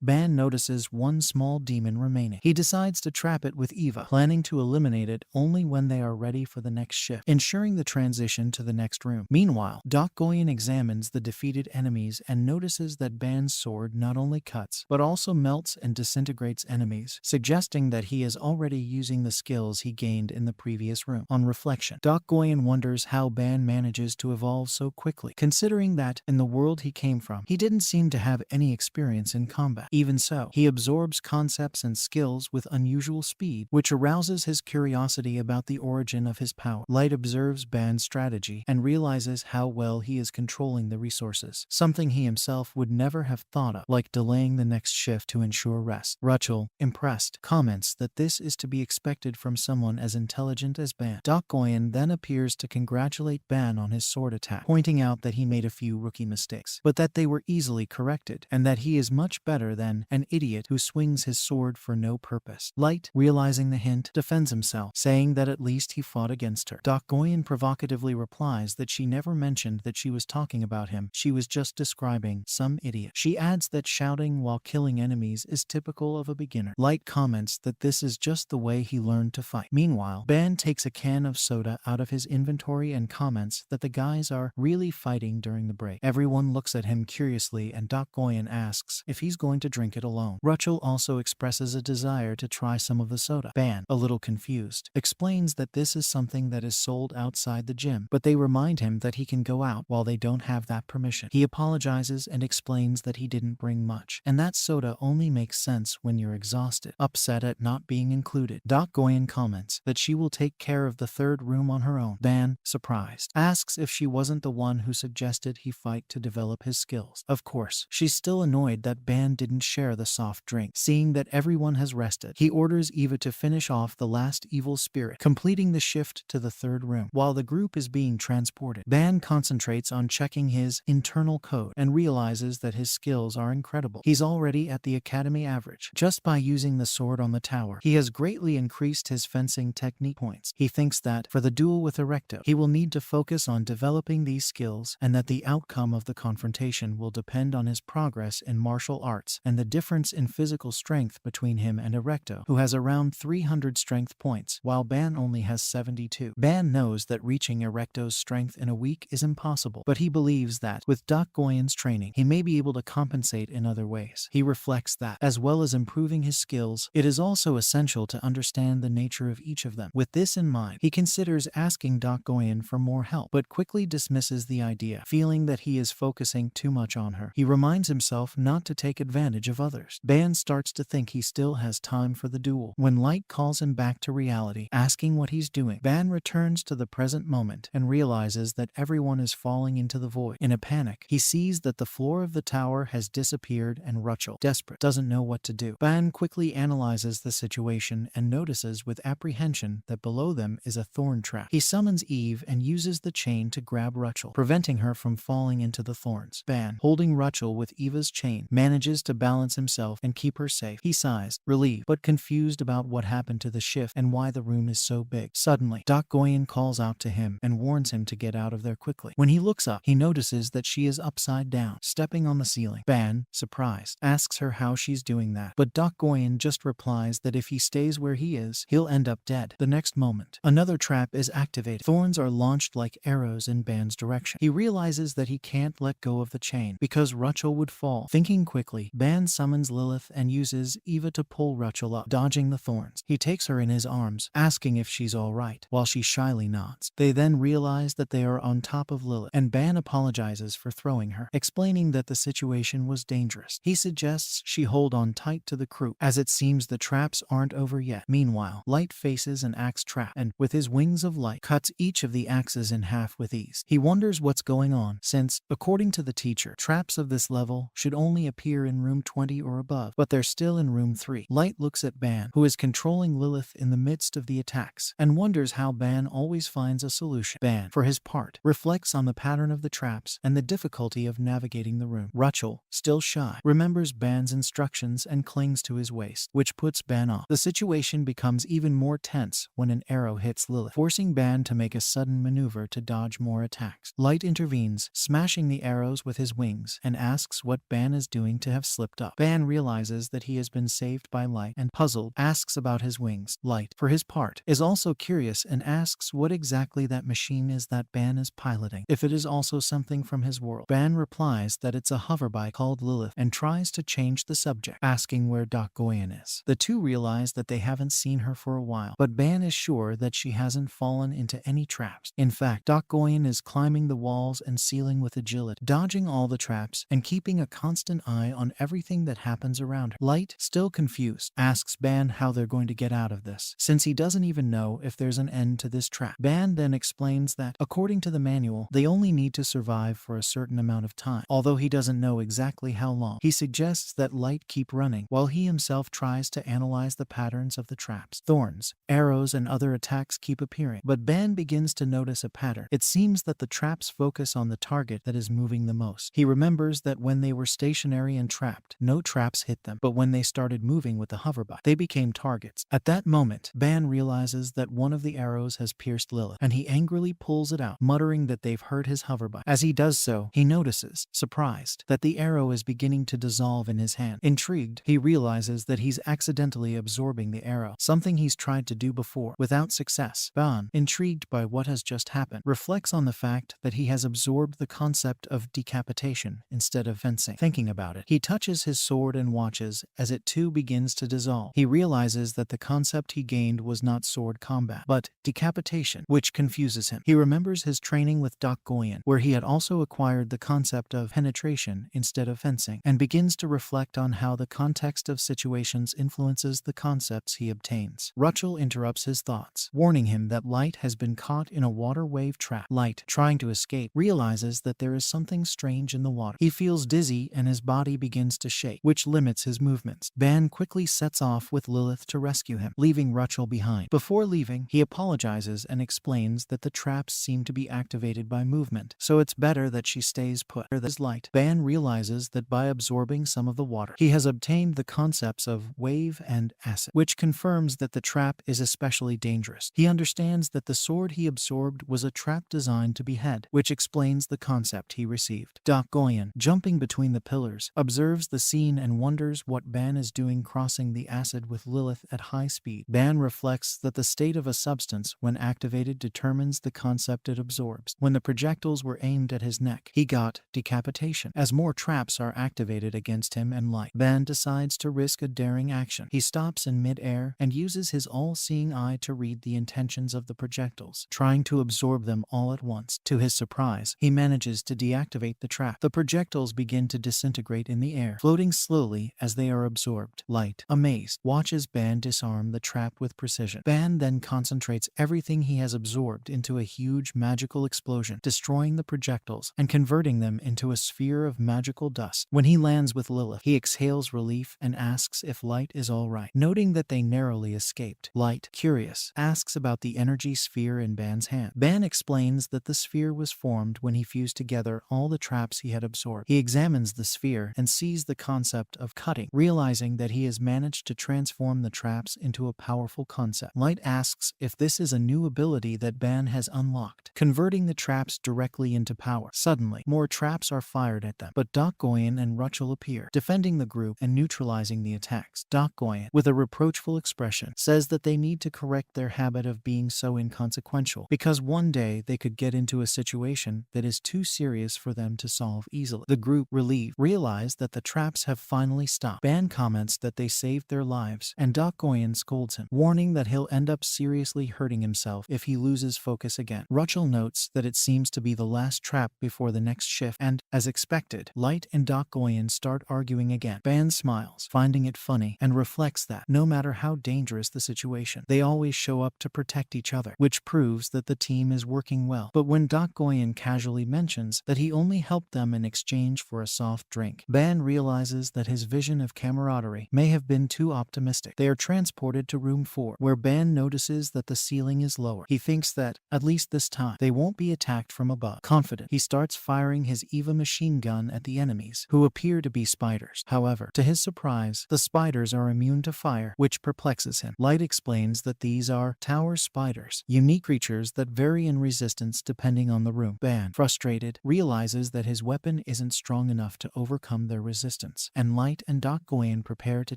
Ban notices one small demon remaining. He decides to trap it with Eva, planning to eliminate it only when they are ready for the next shift, ensuring the transition to the next room. Meanwhile, Goyen examines the defeated enemies enemies and notices that Ban's sword not only cuts, but also melts and disintegrates enemies, suggesting that he is already using the skills he gained in the previous room. On reflection, Doc Goyen wonders how Ban manages to evolve so quickly, considering that, in the world he came from, he didn't seem to have any experience in combat. Even so, he absorbs concepts and skills with unusual speed, which arouses his curiosity about the origin of his power. Light observes Ban's strategy and realizes how well he is controlling the resources, something he himself would never have thought of, like delaying the next shift to ensure rest. Rachel, impressed, comments that this is to be expected from someone as intelligent as Ban. Doc Goyen then appears to congratulate Ban on his sword attack, pointing out that he made a few rookie mistakes, but that they were easily corrected, and that he is much better than an idiot who swings his sword for no purpose. Light, realizing the hint, defends himself, saying that at least he fought against her. Doc Goyen provocatively replies that she never mentioned that she was talking about him, she was just describing some idiot. She adds that shouting while killing enemies is typical of a beginner. Light comments that this is just the way he learned to fight. Meanwhile, Ban takes a can of soda out of his inventory and comments that the guys are really fighting during the break. Everyone looks at him curiously and Doc Goyen asks if he's going to drink it alone. Rachel also expresses a desire to try some of the soda. Ban, a little confused, explains that this is something that is sold outside the gym, but they remind him that he can go out while they don't have that permission. He apologizes and explains that he didn't bring much, and that soda only makes sense when you're exhausted. Upset at not being included, Doc Goyen comments that she will take care of the third room on her own. Ban, surprised, asks if she wasn't the one who suggested he fight to develop his skills. Of course, she's still annoyed that Ban didn't share the soft drink. Seeing that everyone has rested, he orders Eva to finish off the last evil spirit, completing the shift to the third room. While the group is being transported, Ban concentrates on checking his internal code and realizes that his skills are incredible. He's already at the academy average. Just by using the sword on the tower, he has greatly increased his fencing technique points. He thinks that, for the duel with Erecto, he will need to focus on developing these skills and that the outcome of the confrontation will depend on his progress in martial arts and the difference in physical strength between him and Erecto, who has around 300 strength points, while Ban only has 72. Ban knows that reaching Erecto's strength in a week is impossible, but he believes that, with Doc Goyen's training, he may be able to compensate in other ways. He reflects that, as well as improving his skills, it is also essential to understand the nature of each of them. With this in mind, he considers asking Doc Goyen for more help, but quickly dismisses the idea, feeling that he is focusing too much on her. He reminds himself not to take advantage of others. Ban starts to think he still has time for the duel. When Light calls him back to reality, asking what he's doing, Ban returns to the present moment and realizes that everyone is falling into the void. In a panic, he sees that the floor of the tower has disappeared and Rachel, desperate, doesn't know what to do. Ban quickly analyzes the situation and notices with apprehension that below them is a thorn trap. He summons Eve and uses the chain to grab Rachel, preventing her from falling into the thorns. Ban, holding Rachel with Eva's chain, manages to balance himself and keep her safe. He sighs, relieved, but confused about what happened to the shift and why the room is so big. Suddenly, Doc Goyen calls out to him and warns him to get out of there quickly. When he looks up, he notices that she is upside down, stepping on the ceiling. Ban, surprised, asks her how she's doing that, but Doc Goyen just replies that if he stays where he is, he'll end up dead. The next moment, another trap is activated. Thorns are launched like arrows in Ban's direction. He realizes that he can't let go of the chain because Rachel would fall. Thinking quickly, Ban summons Lilith and uses Eva to pull Rachel up, dodging the thorns. He takes her in his arms, asking if she's alright, while she shyly nods. They then realize that they are on top of Lilith, and Ban apologizes for throwing her, explaining that the situation was dangerous. He suggests she hold on tight to the croup, as it seems the traps aren't over yet. Meanwhile, Light faces an axe trap, and, with his wings of light, cuts each of the axes in half with ease. He wonders what's going on, since, according to the teacher, traps of this level should only appear in room 20 or above, but they're still in room 3. Light looks at Ban, who is controlling Lilith in the midst of the attacks, and wonders how Ban always finds a solution. Ban, for his part, reflects on the pattern of the traps and the difficulty of navigating the room. Rachel, still shy, remembers Ban's instructions and clings to his waist, which puts Ban off. The situation becomes even more tense when an arrow hits Lilith, forcing Ban to make a sudden maneuver to dodge more attacks. Light intervenes, smashing the arrows with his wings, and asks what Ban is doing to have slipped up. Ban realizes that he has been saved by Light and, puzzled, asks about his wings. Light, for his part, is also curious and asks what exactly that machine is that Ban is piloting, if it is also something from his world. Ban replies that it's a hoverbike called Lilith and tries to change the subject, asking where Dak Goyen is. The two realize that they haven't seen her for a while, but Ban is sure that she hasn't fallen into any traps. In fact, Dak Goyen is climbing the walls and ceiling with agility, dodging all the traps and keeping a constant eye on everything that happens around her. Light, still confused, asks Ban how they're going to get out of this, since he doesn't even know if there's an end to this trap. Ban then explains that, according to the manual, they only need to survive for a certain amount of time. Although he doesn't know exactly how long, he suggests that Light keep running while he himself tries to analyze the patterns of the traps. Thorns, arrows, and other attacks keep appearing, but Ban begins to notice a pattern. It seems that the traps focus on the target that is moving the most. He remembers that when they were stationary and trapped, no traps hit them, but when they started moving with the hoverbike, they became targets. At that moment, Ban realizes that one of the arrows has pierced Lilith, and he angrily pulls it out, muttering that they've hurt his hoverbike. As he does so, he notices, surprised, that the arrow is beginning to dissolve in his hand. Intrigued, he realizes that he's accidentally absorbing the arrow, something he's tried to do before, without success. Ban, intrigued by what has just happened, reflects on the fact that he has absorbed the concept of decapitation instead of fencing. Thinking about it, he touches his sword and watches as it too begins to dissolve. He realizes that the concept he gained was not sword combat, but decapitation, which confuses him. He remembers his training with Dak Goyen, where he had also acquired the concept of penetration instead of fencing, and begins to reflect on how the context of situations influences the concepts he obtains. Rachel interrupts his thoughts, warning him that Light has been caught in a water wave trap. Light, trying to escape, realizes that there is something strange in the water. He feels dizzy and his body begins to shake, which limits his movements. Ban quickly sets off with Lilith to rescue him, leaving Rachel behind. Before leaving, he apologizes and explains that the traps seem to be activated by movement, so it's better that she stays put. As Light, Ban realizes that by absorbing some of the water, he has obtained the concepts of wave and acid, which confirms that the trap is especially dangerous. He understands that the sword he absorbed was a trap designed to behead, which explains the concept he received. Dak Goyen, jumping between the pillars, observes the scene and wonders what Ban is doing crossing the acid with Lilith at high speed. Ban reflects that the state of a substance when activated determines the concept it absorbs. When the projectiles were aimed at his neck, he got decapitation. As more traps are activated against him and Light, Ban decides to risk a daring action. He stops in mid-air and uses his all-seeing eye to read the intentions of the projectiles, trying to absorb them all at once. To his surprise, he manages to deactivate the trap. The projectiles begin to disintegrate in the air, floating slowly as they are absorbed. Light, amazed, watches Ban disarm the trap with precision. Ban then concentrates everything he has absorbed into a huge magical explosion, destroying the projectiles and converting them into a sphere of magical dust. When he lands with Lilith, he exhales relief and asks if Light is alright, noting that they narrowly escaped. Light, curious, asks about the energy sphere in Ban's hand. Ban explains that the sphere was formed when he fused together all the traps he had absorbed. He examines the sphere and sees the concept of cutting, realizing that he has managed to transform the traps into a powerful concept. Light asks if this is a new ability that Ban has unlocked, converting the traps directly into power. Suddenly, more traps are fired at them, but Dak Goyen and Rachel appear, defending the group and neutralizing the attacks. Dak Goyen, with a reproachful expression, says that they need to correct their habit of being so inconsequential, because one day they could get into a situation that is too serious for them to solve easily. The group, relieved, realize that the traps have finally stopped. Ban comments that they saved their lives, and Dak Goyen scolds him, warning that he'll end up seriously hurting himself if he loses focus again. Rachel notes that it seems to be the last trap before the next shift, and, as expected, Light and Dak Goyen start arguing again. Ban smiles, finding it funny, and reflects that, no matter how dangerous the situation, they always show up to protect each other, which proves that the team is working well. But when Dak Goyen casually mentions that he only helped them in exchange for a soft drink, Ban realizes that his vision of camaraderie may have been too optimistic. They are transported to room 4, where Ban notices that the ceiling is lower. He thinks that, at least this time, they won't be attacked from above. Confident, he starts firing his EVA machine gun at the enemies, who appear to be spiders. However, to his surprise, the spiders are immune to fire, which perplexes him. Light explains that these are tower spiders, unique creatures that vary in resistance depending on the room. Ban, frustrated, realizes that his weapon isn't strong enough to overcome their resistance, and Light and Dak Goyen prepare to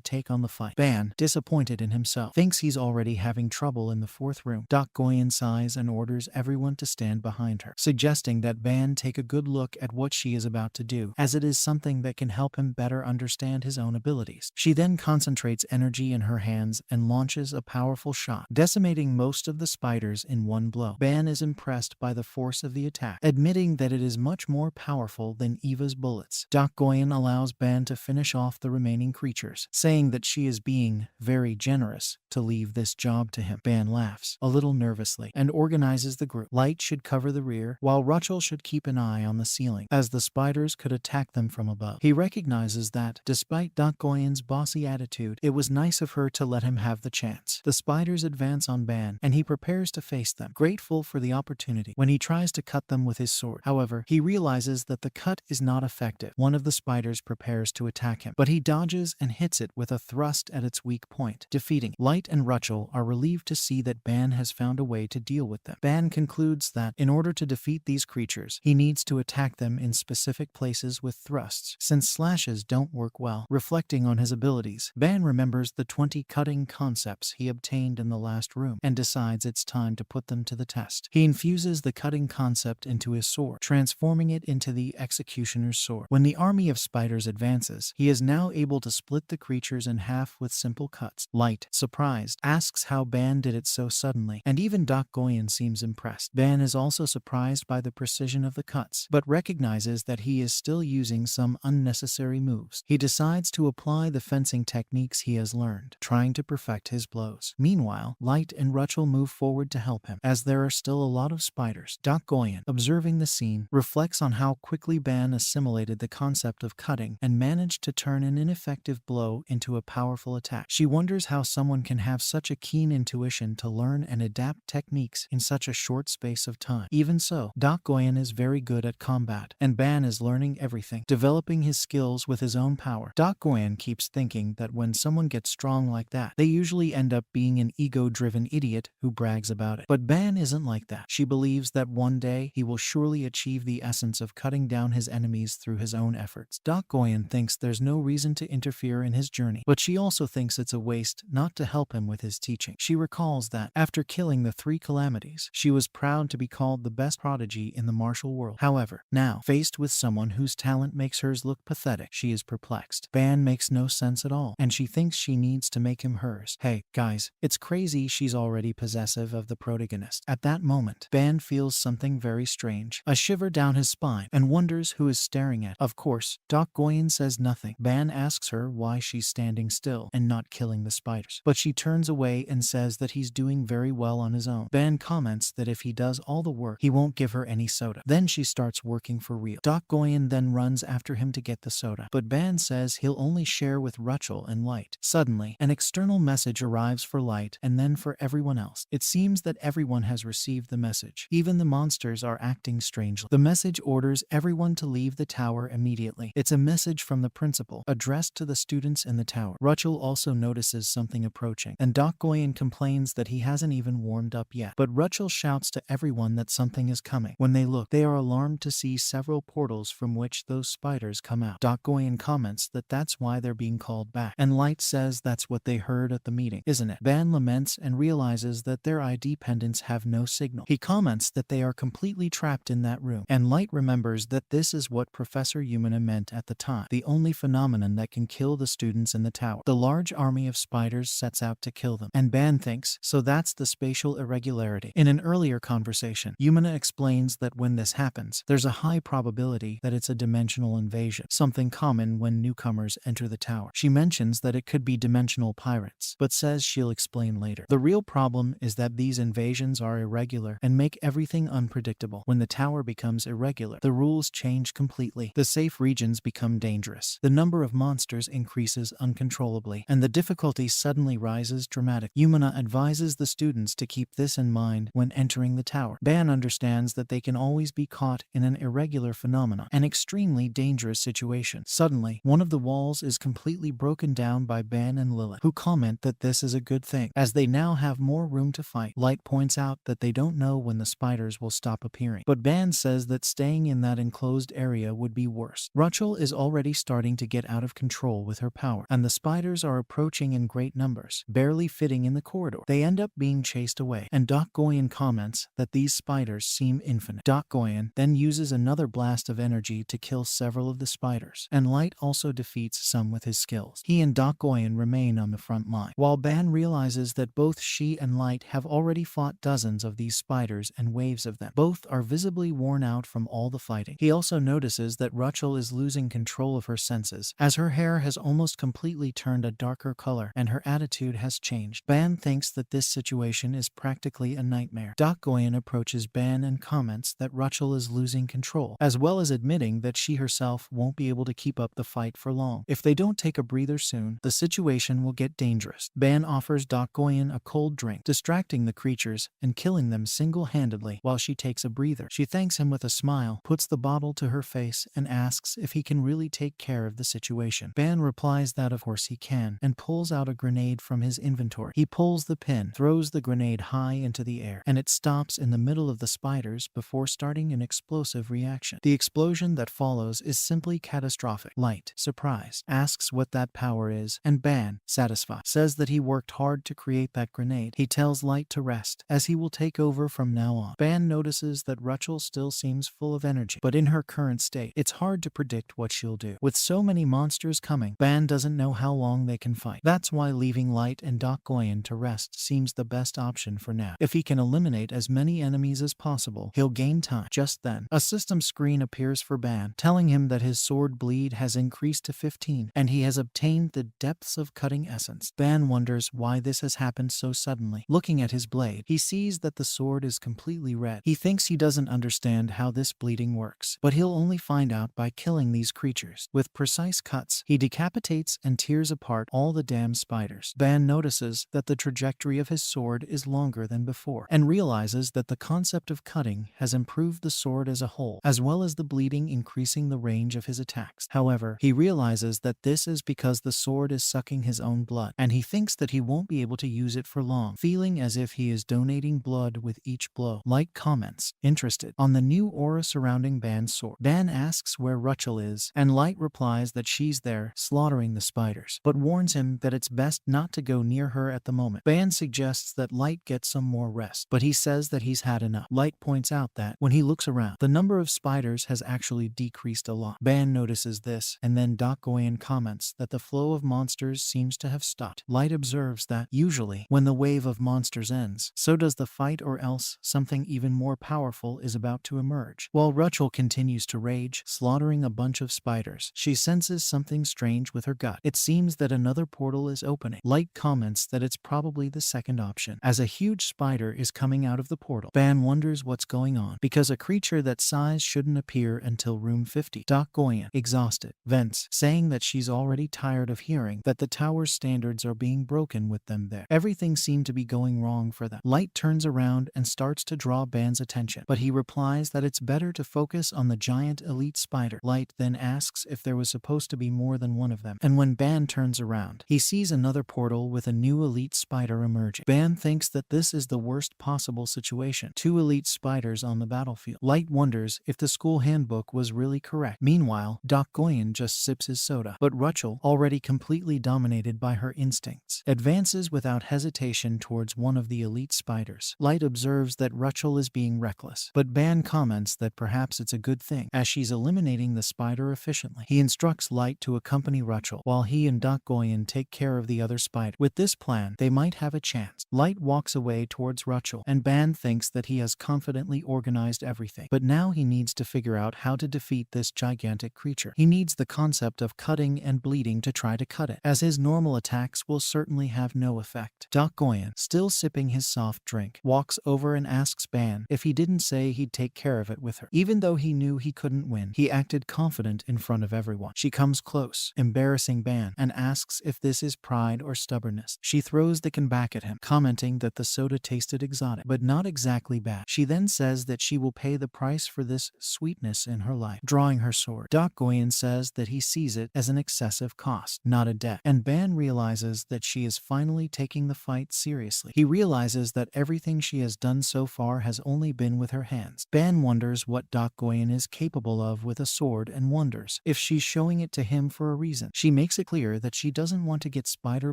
take on the fight. Ban, disappointed in himself, thinks he's already having trouble in the 4th room. Dak Goyen sighs and orders everyone to stand behind her, suggesting that Ban take a good look at at what she is about to do, as it is something that can help him better understand his own abilities. She then concentrates energy in her hands and launches a powerful shot, decimating most of the spiders in one blow. Ban is impressed by the force of the attack, admitting that it is much more powerful than Eva's bullets. Dak Goyen allows Ban to finish off the remaining creatures, saying that she is being very generous to leave this job to him. Ban laughs, a little nervously, and organizes the group. Light should cover the rear, while Rachel should keep an eye on the ceiling, as the spiders could attack them from above. He recognizes that, despite Dak Goyen's bossy attitude, it was nice of her to let him have the chance. The spiders advance on Ban, and he prepares to face them, grateful for the opportunity, when he tries to cut them with his sword. However, he realizes that the cut is not effective. One of the spiders prepares to attack him, but he dodges and hits it with a thrust at its weak point, defeating. Light and Rachel are relieved to see that Ban has found a way to deal with them. Ban concludes that, in order to defeat these creatures, he needs to attack them in specific places with thrusts, since slashes don't work well. Reflecting on his abilities, Ban remembers the 20 cutting concepts he obtained in the last room, and decides it's time to put them to the test. He infuses the cutting concept into his sword, transforming it into the executioner's sword. When the army of spiders advances, he is now able to split the creatures in half with simple cuts. Light, surprised, asks how Ban did it so suddenly, and even Dak Goyen seems impressed. Ban is also surprised by the precision of the cuts, but recognizes that he is still using some unnecessary moves. He decides to apply the fencing techniques he has learned, trying to perfect his blows. Meanwhile, Light and Rachel move forward to help him, as there are still a lot of spiders. Dak Goyen, observing the scene, reflects on how quickly Ban assimilated the concept of cutting and managed to turn an ineffective blow into a powerful attack. She wonders how someone can have such a keen intuition to learn and adapt techniques in such a short space of time. Even so, Dak Goyen is very good at combat, and Ban is learning everything, developing his skills with his own power. Dak Goyen keeps thinking that when someone gets strong like that, they usually end up being an ego-driven idiot who brags about it. But Ban isn't like that. She believes that one day he will surely achieve the essence of cutting down his enemies through his own efforts. Dak Goyen thinks there's no reason to interfere in his journey, but she also thinks it's a waste not to help him with his teaching. She recalls that, after killing the 3 calamities, she was proud to be called the best prodigy in the martial world. However, now, faced with someone whose talent makes hers look pathetic, she is perplexed. Ban makes no sense at all, and she thinks she needs to make him hers. Hey, guys, it's crazy she's already possessive of the protagonist. At that moment, Ban feels something very strange, a shiver down his spine, and wonders who is staring at. Of course, Dak Goyen says nothing. Ban asks her why she's standing still and not killing the spiders, but she turns away and says that he's doing very well on his own. Ban comments that if he does all the work, he won't give her any soda. Then she starts working for real. Dak Goyen then runs after him to get the soda, but Ban says he'll only share with Rachel and Light. Suddenly, an external message arrives for Light and then for everyone else. It seems that everyone has received the message. Even the monsters are acting strangely. The message orders everyone to leave the tower immediately. It's a message from the principal, addressed to the students in the tower. Rachel also notices something approaching, and Dak Goyen complains that he hasn't even warmed up yet. But Rachel shouts to everyone that something is coming. When they look, they are alarmed to see several portals from which those spiders come out. Dak Goyen comments that that's why they're being called back, and Light says that's what they heard at the meeting, isn't it? Ban laments and realizes that their ID pendants have no signal. He comments that they are completely trapped in that room, and Light remembers that this is what Professor Yumina meant at the time, the only phenomenon that can kill the students in the tower. The large army of spiders sets out to kill them, and Ban thinks, so that's the spatial irregularity. In an earlier conversation, Yumina explains that when this happens, there's a high probability that it's a dimensional invasion, something common when newcomers enter the tower. She mentions that it could be dimensional pirates, but says she'll explain later. The real problem is that these invasions are irregular and make everything unpredictable. When the tower becomes irregular, the rules change completely. The safe regions become dangerous. The number of monsters increases uncontrollably, and the difficulty suddenly rises dramatically. Yumina advises the students to keep this in mind when entering the tower. Ban understands that they can always be caught in an irregular phenomenon, an extremely dangerous situation. Suddenly, one of the walls is completely broken down by Ban and Lilith, who comment that this is a good thing, as they now have more room to fight. Light points out that they don't know when the spiders will stop appearing, but Ban says that staying in that enclosed area would be worse. Rachel is already starting to get out of control with her power, and the spiders are approaching in great numbers, barely fitting in the corridor. They end up being chased away, and Dak Goyen comments that these spiders seem infinite. Dak Goyen then uses another another blast of energy to kill several of the spiders, and Light also defeats some with his skills. He and Dokgoyen remain on the front line, while Ban realizes that both she and Light have already fought dozens of these spiders and waves of them. Both are visibly worn out from all the fighting. He also notices that Rachel is losing control of her senses, as her hair has almost completely turned a darker color and her attitude has changed. Ban thinks that this situation is practically a nightmare. Dokgoyen approaches Ban and comments that Rachel is losing control, as well as admitting that she herself won't be able to keep up the fight for long. If they don't take a breather soon, the situation will get dangerous. Ban offers Dokgoyen a cold drink, distracting the creatures and killing them single-handedly while she takes a breather. She thanks him with a smile, puts the bottle to her face, and asks if he can really take care of the situation. Ban replies that of course he can, and pulls out a grenade from his inventory. He pulls the pin, throws the grenade high into the air, and it stops in the middle of the spiders before starting an explosive reaction. The explosion that follows is simply catastrophic. Light, surprised, asks what that power is, and Ban, satisfied, says that he worked hard to create that grenade. He tells Light to rest, as he will take over from now on. Ban notices that Rachel still seems full of energy, but in her current state, it's hard to predict what she'll do. With so many monsters coming, Ban doesn't know how long they can fight. That's why leaving Light and Dokgoyen to rest seems the best option for now. If he can eliminate as many enemies as possible, he'll gain time. Just then, a system screen appears for Ban, telling him that his sword bleed has increased to 15, and he has obtained the depths of cutting essence. Ban wonders why this has happened so suddenly. Looking at his blade, he sees that the sword is completely red. He thinks he doesn't understand how this bleeding works, but he'll only find out by killing these creatures. With precise cuts, he decapitates and tears apart all the damn spiders. Ban notices that the trajectory of his sword is longer than before, and realizes that the concept of cutting has improved the sword as a whole, as well as the bleeding increasing the range of his attacks. However, he realizes that this is because the sword is sucking his own blood, and he thinks that he won't be able to use it for long, feeling as if he is donating blood with each blow. Light comments, interested, on the new aura surrounding Ban's sword. Ban asks where Rachel is, and Light replies that she's there, slaughtering the spiders, but warns him that it's best not to go near her at the moment. Ban suggests that Light get some more rest, but he says that he's had enough. Light points out that, when he looks around, the number of spiders has actually decreased a lot. Ban notices this, and then Dokgoyen comments that the flow of monsters seems to have stopped. Light observes that, usually, when the wave of monsters ends, so does the fight, or else something even more powerful is about to emerge. While Rachel continues to rage, slaughtering a bunch of spiders, she senses something strange with her gut. It seems that another portal is opening. Light comments that it's probably the second option, as a huge spider is coming out of the portal. Ban wonders what's going on, because a creature that size shouldn't appear until room 50. Dokgoyen, exhausted, vents, saying that she's already tired of hearing that the tower's standards are being broken with them there. Everything seemed to be going wrong for them. Light turns around and starts to draw Ban's attention, but he replies that it's better to focus on the giant elite spider. Light then asks if there was supposed to be more than one of them, and when Ban turns around, he sees another portal with a new elite spider emerging. Ban thinks that this is the worst possible situation. 2 elite spiders on the battlefield. Light wonders if the school handbook was really correct. Meanwhile, Dokgoyen just sips his soda, but Rachel, already completely dominated by her instincts, advances without hesitation towards one of the elite spiders. Light observes that Rachel is being reckless, but Ban comments that perhaps it's a good thing, as she's eliminating the spider efficiently. He instructs Light to accompany Rachel, while he and Dokgoyen take care of the other spider. With this plan, they might have a chance. Light walks away towards Rachel, and Ban thinks that he has confidently organized everything, but now he needs to figure out how to defeat this gigantic creature. He needs the concept of cutting and bleeding to try to cut it, as his normal attacks will certainly have no effect. Dokgoyen, still sipping his soft drink, walks over and asks Ban if he didn't say he'd take care of it with her. Even though he knew he couldn't win, he acted confident in front of everyone. She comes close, embarrassing Ban, and asks if this is pride or stubbornness. She throws the can back at him, commenting that the soda tasted exotic, but not exactly bad. She then says that she will pay the price for this sweetness in her life, drawing her sword. Dokgoyen says that he sees it as an excessive cost, not a debt, and Ban realizes that she is finally taking the fight seriously. He realizes that everything she has done so far has only been with her hands. Ban wonders what Dokgoyen is capable of with a sword and wonders if she's showing it to him for a reason. She makes it clear that she doesn't want to get spider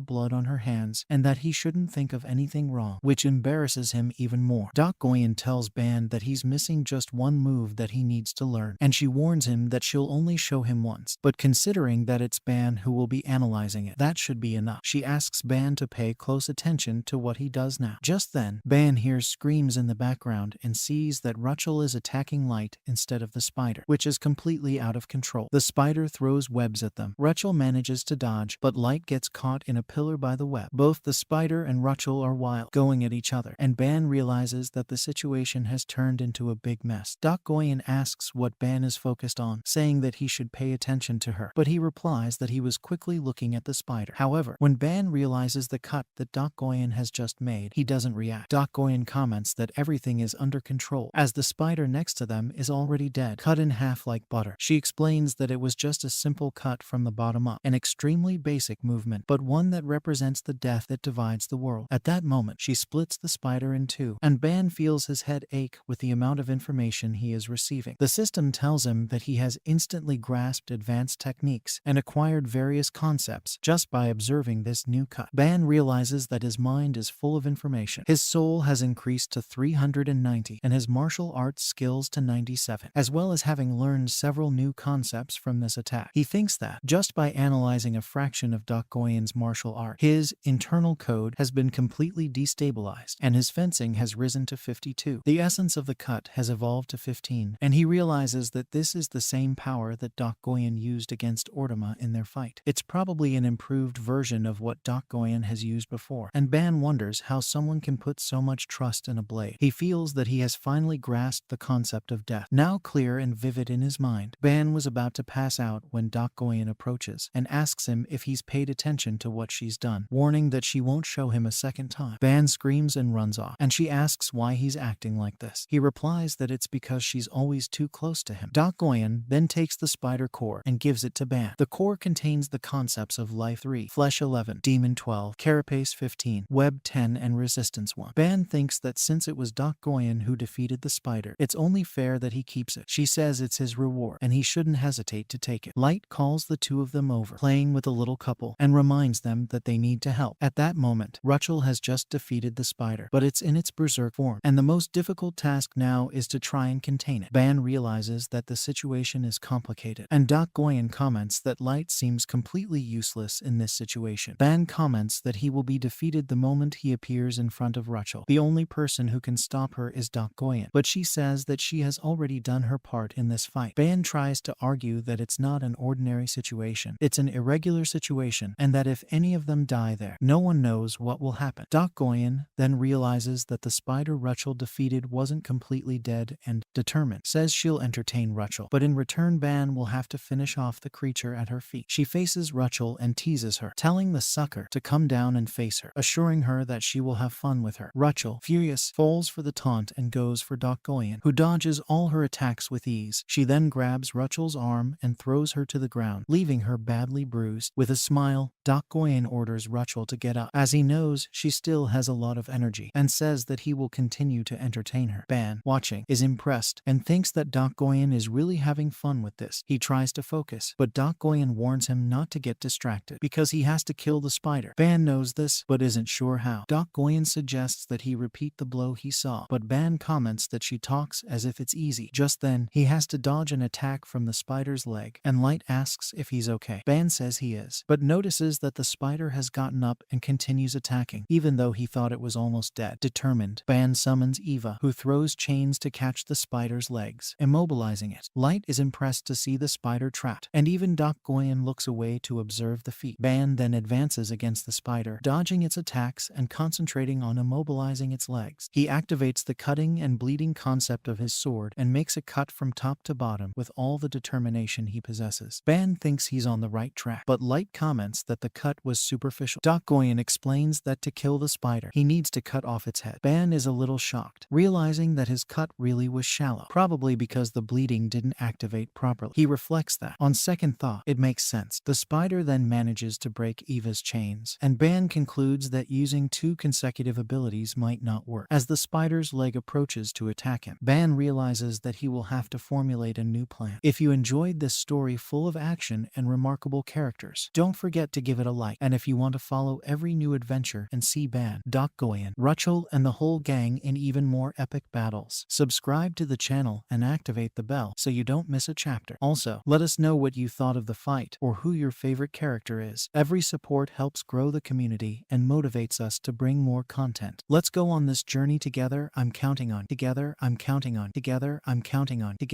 blood on her hands and that he shouldn't think of anything wrong, which embarrasses him even more. Dokgoyen tells Ban that he's missing just one move that he he needs to learn, and she warns him that she'll only show him once. But considering that it's Ban who will be analyzing it, that should be enough. She asks Ban to pay close attention to what he does now. Just then, Ban hears screams in the background and sees that Rachel is attacking Light instead of the spider, which is completely out of control. The spider throws webs at them. Rachel manages to dodge, but Light gets caught in a pillar by the web. Both the spider and Rachel are wild, going at each other, and Ban realizes that the situation has turned into a big mess. Doc Goyen asks what Ban is focused on, saying that he should pay attention to her, but he replies that he was quickly looking at the spider. However, when Ban realizes the cut that Doc Goyen has just made, he doesn't react. Doc Goyen comments that everything is under control, as the spider next to them is already dead, cut in half like butter. She explains that it was just a simple cut from the bottom up, an extremely basic movement, but one that represents the death that divides the world. At that moment, she splits the spider in two, and Ban feels his head ache with the amount of information he is receiving. The system tells him that he has instantly grasped advanced techniques and acquired various concepts just by observing this new cut. Ban realizes that his mind is full of information. His soul has increased to 390 and his martial arts skills to 97, as well as having learned several new concepts from this attack. He thinks that, just by analyzing a fraction of Doc Goyen's martial art, his internal code has been completely destabilized, and his fencing has risen to 52. The essence of the cut has evolved to 15, and he realizes that this is the same power that Doc Goyen used against Ortama in their fight. It's probably an improved version of what Doc Goyen has used before, and Ban wonders how someone can put so much trust in a blade. He feels that he has finally grasped the concept of death, now clear and vivid in his mind. Ban was about to pass out when Doc Goyen approaches and asks him if he's paid attention to what she's done, warning that she won't show him a second time. Ban screams and runs off, and she asks why he's acting like this. He replies that it's because she's always too close to him. Doc Goyen then takes the spider core and gives it to Ban. The core contains the concepts of Life 3, Flesh 11, Demon 12, Carapace 15, Web 10, and Resistance 1. Ban thinks that since it was Doc Goyen who defeated the spider, it's only fair that he keeps it. She says it's his reward, and he shouldn't hesitate to take it. Light calls the two of them over, playing with the little couple, and reminds them that they need to help. At that moment, Rachel has just defeated the spider, but it's in its berserk form, and the most difficult task now is to try and contain it. Ban realizes that the situation is complicated, and Doc Goyen comments that Light seems completely useless in this situation. Ban comments that he will be defeated the moment he appears in front of Rachel. The only person who can stop her is Doc Goyen, but she says that she has already done her part in this fight. Ban tries to argue that it's not an ordinary situation, it's an irregular situation, and that if any of them die there, no one knows what will happen. Doc Goyen then realizes that the spider Rachel defeated wasn't completely dead and, determined, says she'll entertain Rachel, but in return Ban will have to finish off the creature at her feet. She faces Rachel and teases her, telling the sucker to come down and face her, assuring her that she will have fun with her. Rachel, furious, falls for the taunt and goes for Doc Goyen, who dodges all her attacks with ease. She then grabs Rachel's arm and throws her to the ground, leaving her badly bruised. With a smile, Doc Goyen orders Rachel to get up, as he knows she still has a lot of energy, and says that he will continue to entertain her. Ban, watching, is impressed and thinks that Doc Goyen is really having fun with this. He tries to focus, but Doc Goyen warns him not to get distracted because he has to kill the spider. Ban knows this, but isn't sure how. Doc Goyen suggests that he repeat the blow he saw, but Ban comments that she talks as if it's easy. Just then, he has to dodge an attack from the spider's leg, and Light asks if he's okay. Ban says he is, but notices that the spider has gotten up and continues attacking, even though he thought it was almost dead. Determined, Ban summons Eva, who throws chains to catch the spider's legs, immobilizing it. Light is impressed to see the spider trapped, and even Doc Goyen looks away to observe the feat. Ban then advances against the spider, dodging its attacks and concentrating on immobilizing its legs. He activates the cutting and bleeding concept of his sword and makes a cut from top to bottom with all the determination he possesses. Ban thinks he's on the right track, but Light comments that the cut was superficial. Doc Goyen explains that to kill the spider, he needs to cut off its head. Ban is a little shocked, realizing that his cut really was shallow, probably because the bleeding didn't activate properly. He reflects that, on second thought, it makes sense. The spider then manages to break Eva's chains, and Ban concludes that using 2 consecutive abilities might not work. As the spider's leg approaches to attack him, Ban realizes that he will have to formulate a new plan. If you enjoyed this story full of action and remarkable characters, don't forget to give it a like, and if you want to follow every new adventure and see Ban, Doc Goyen, Rachel, and the whole gang in even more epic battles, subscribe to the channel and activate the bell so you don't miss a chapter. Also, let us know what you thought of the fight or who your favorite character is. Every support helps grow the community and motivates us to bring more content. Let's go on this journey together. I'm counting on. Together, I'm counting on. Together, I'm counting on. Together.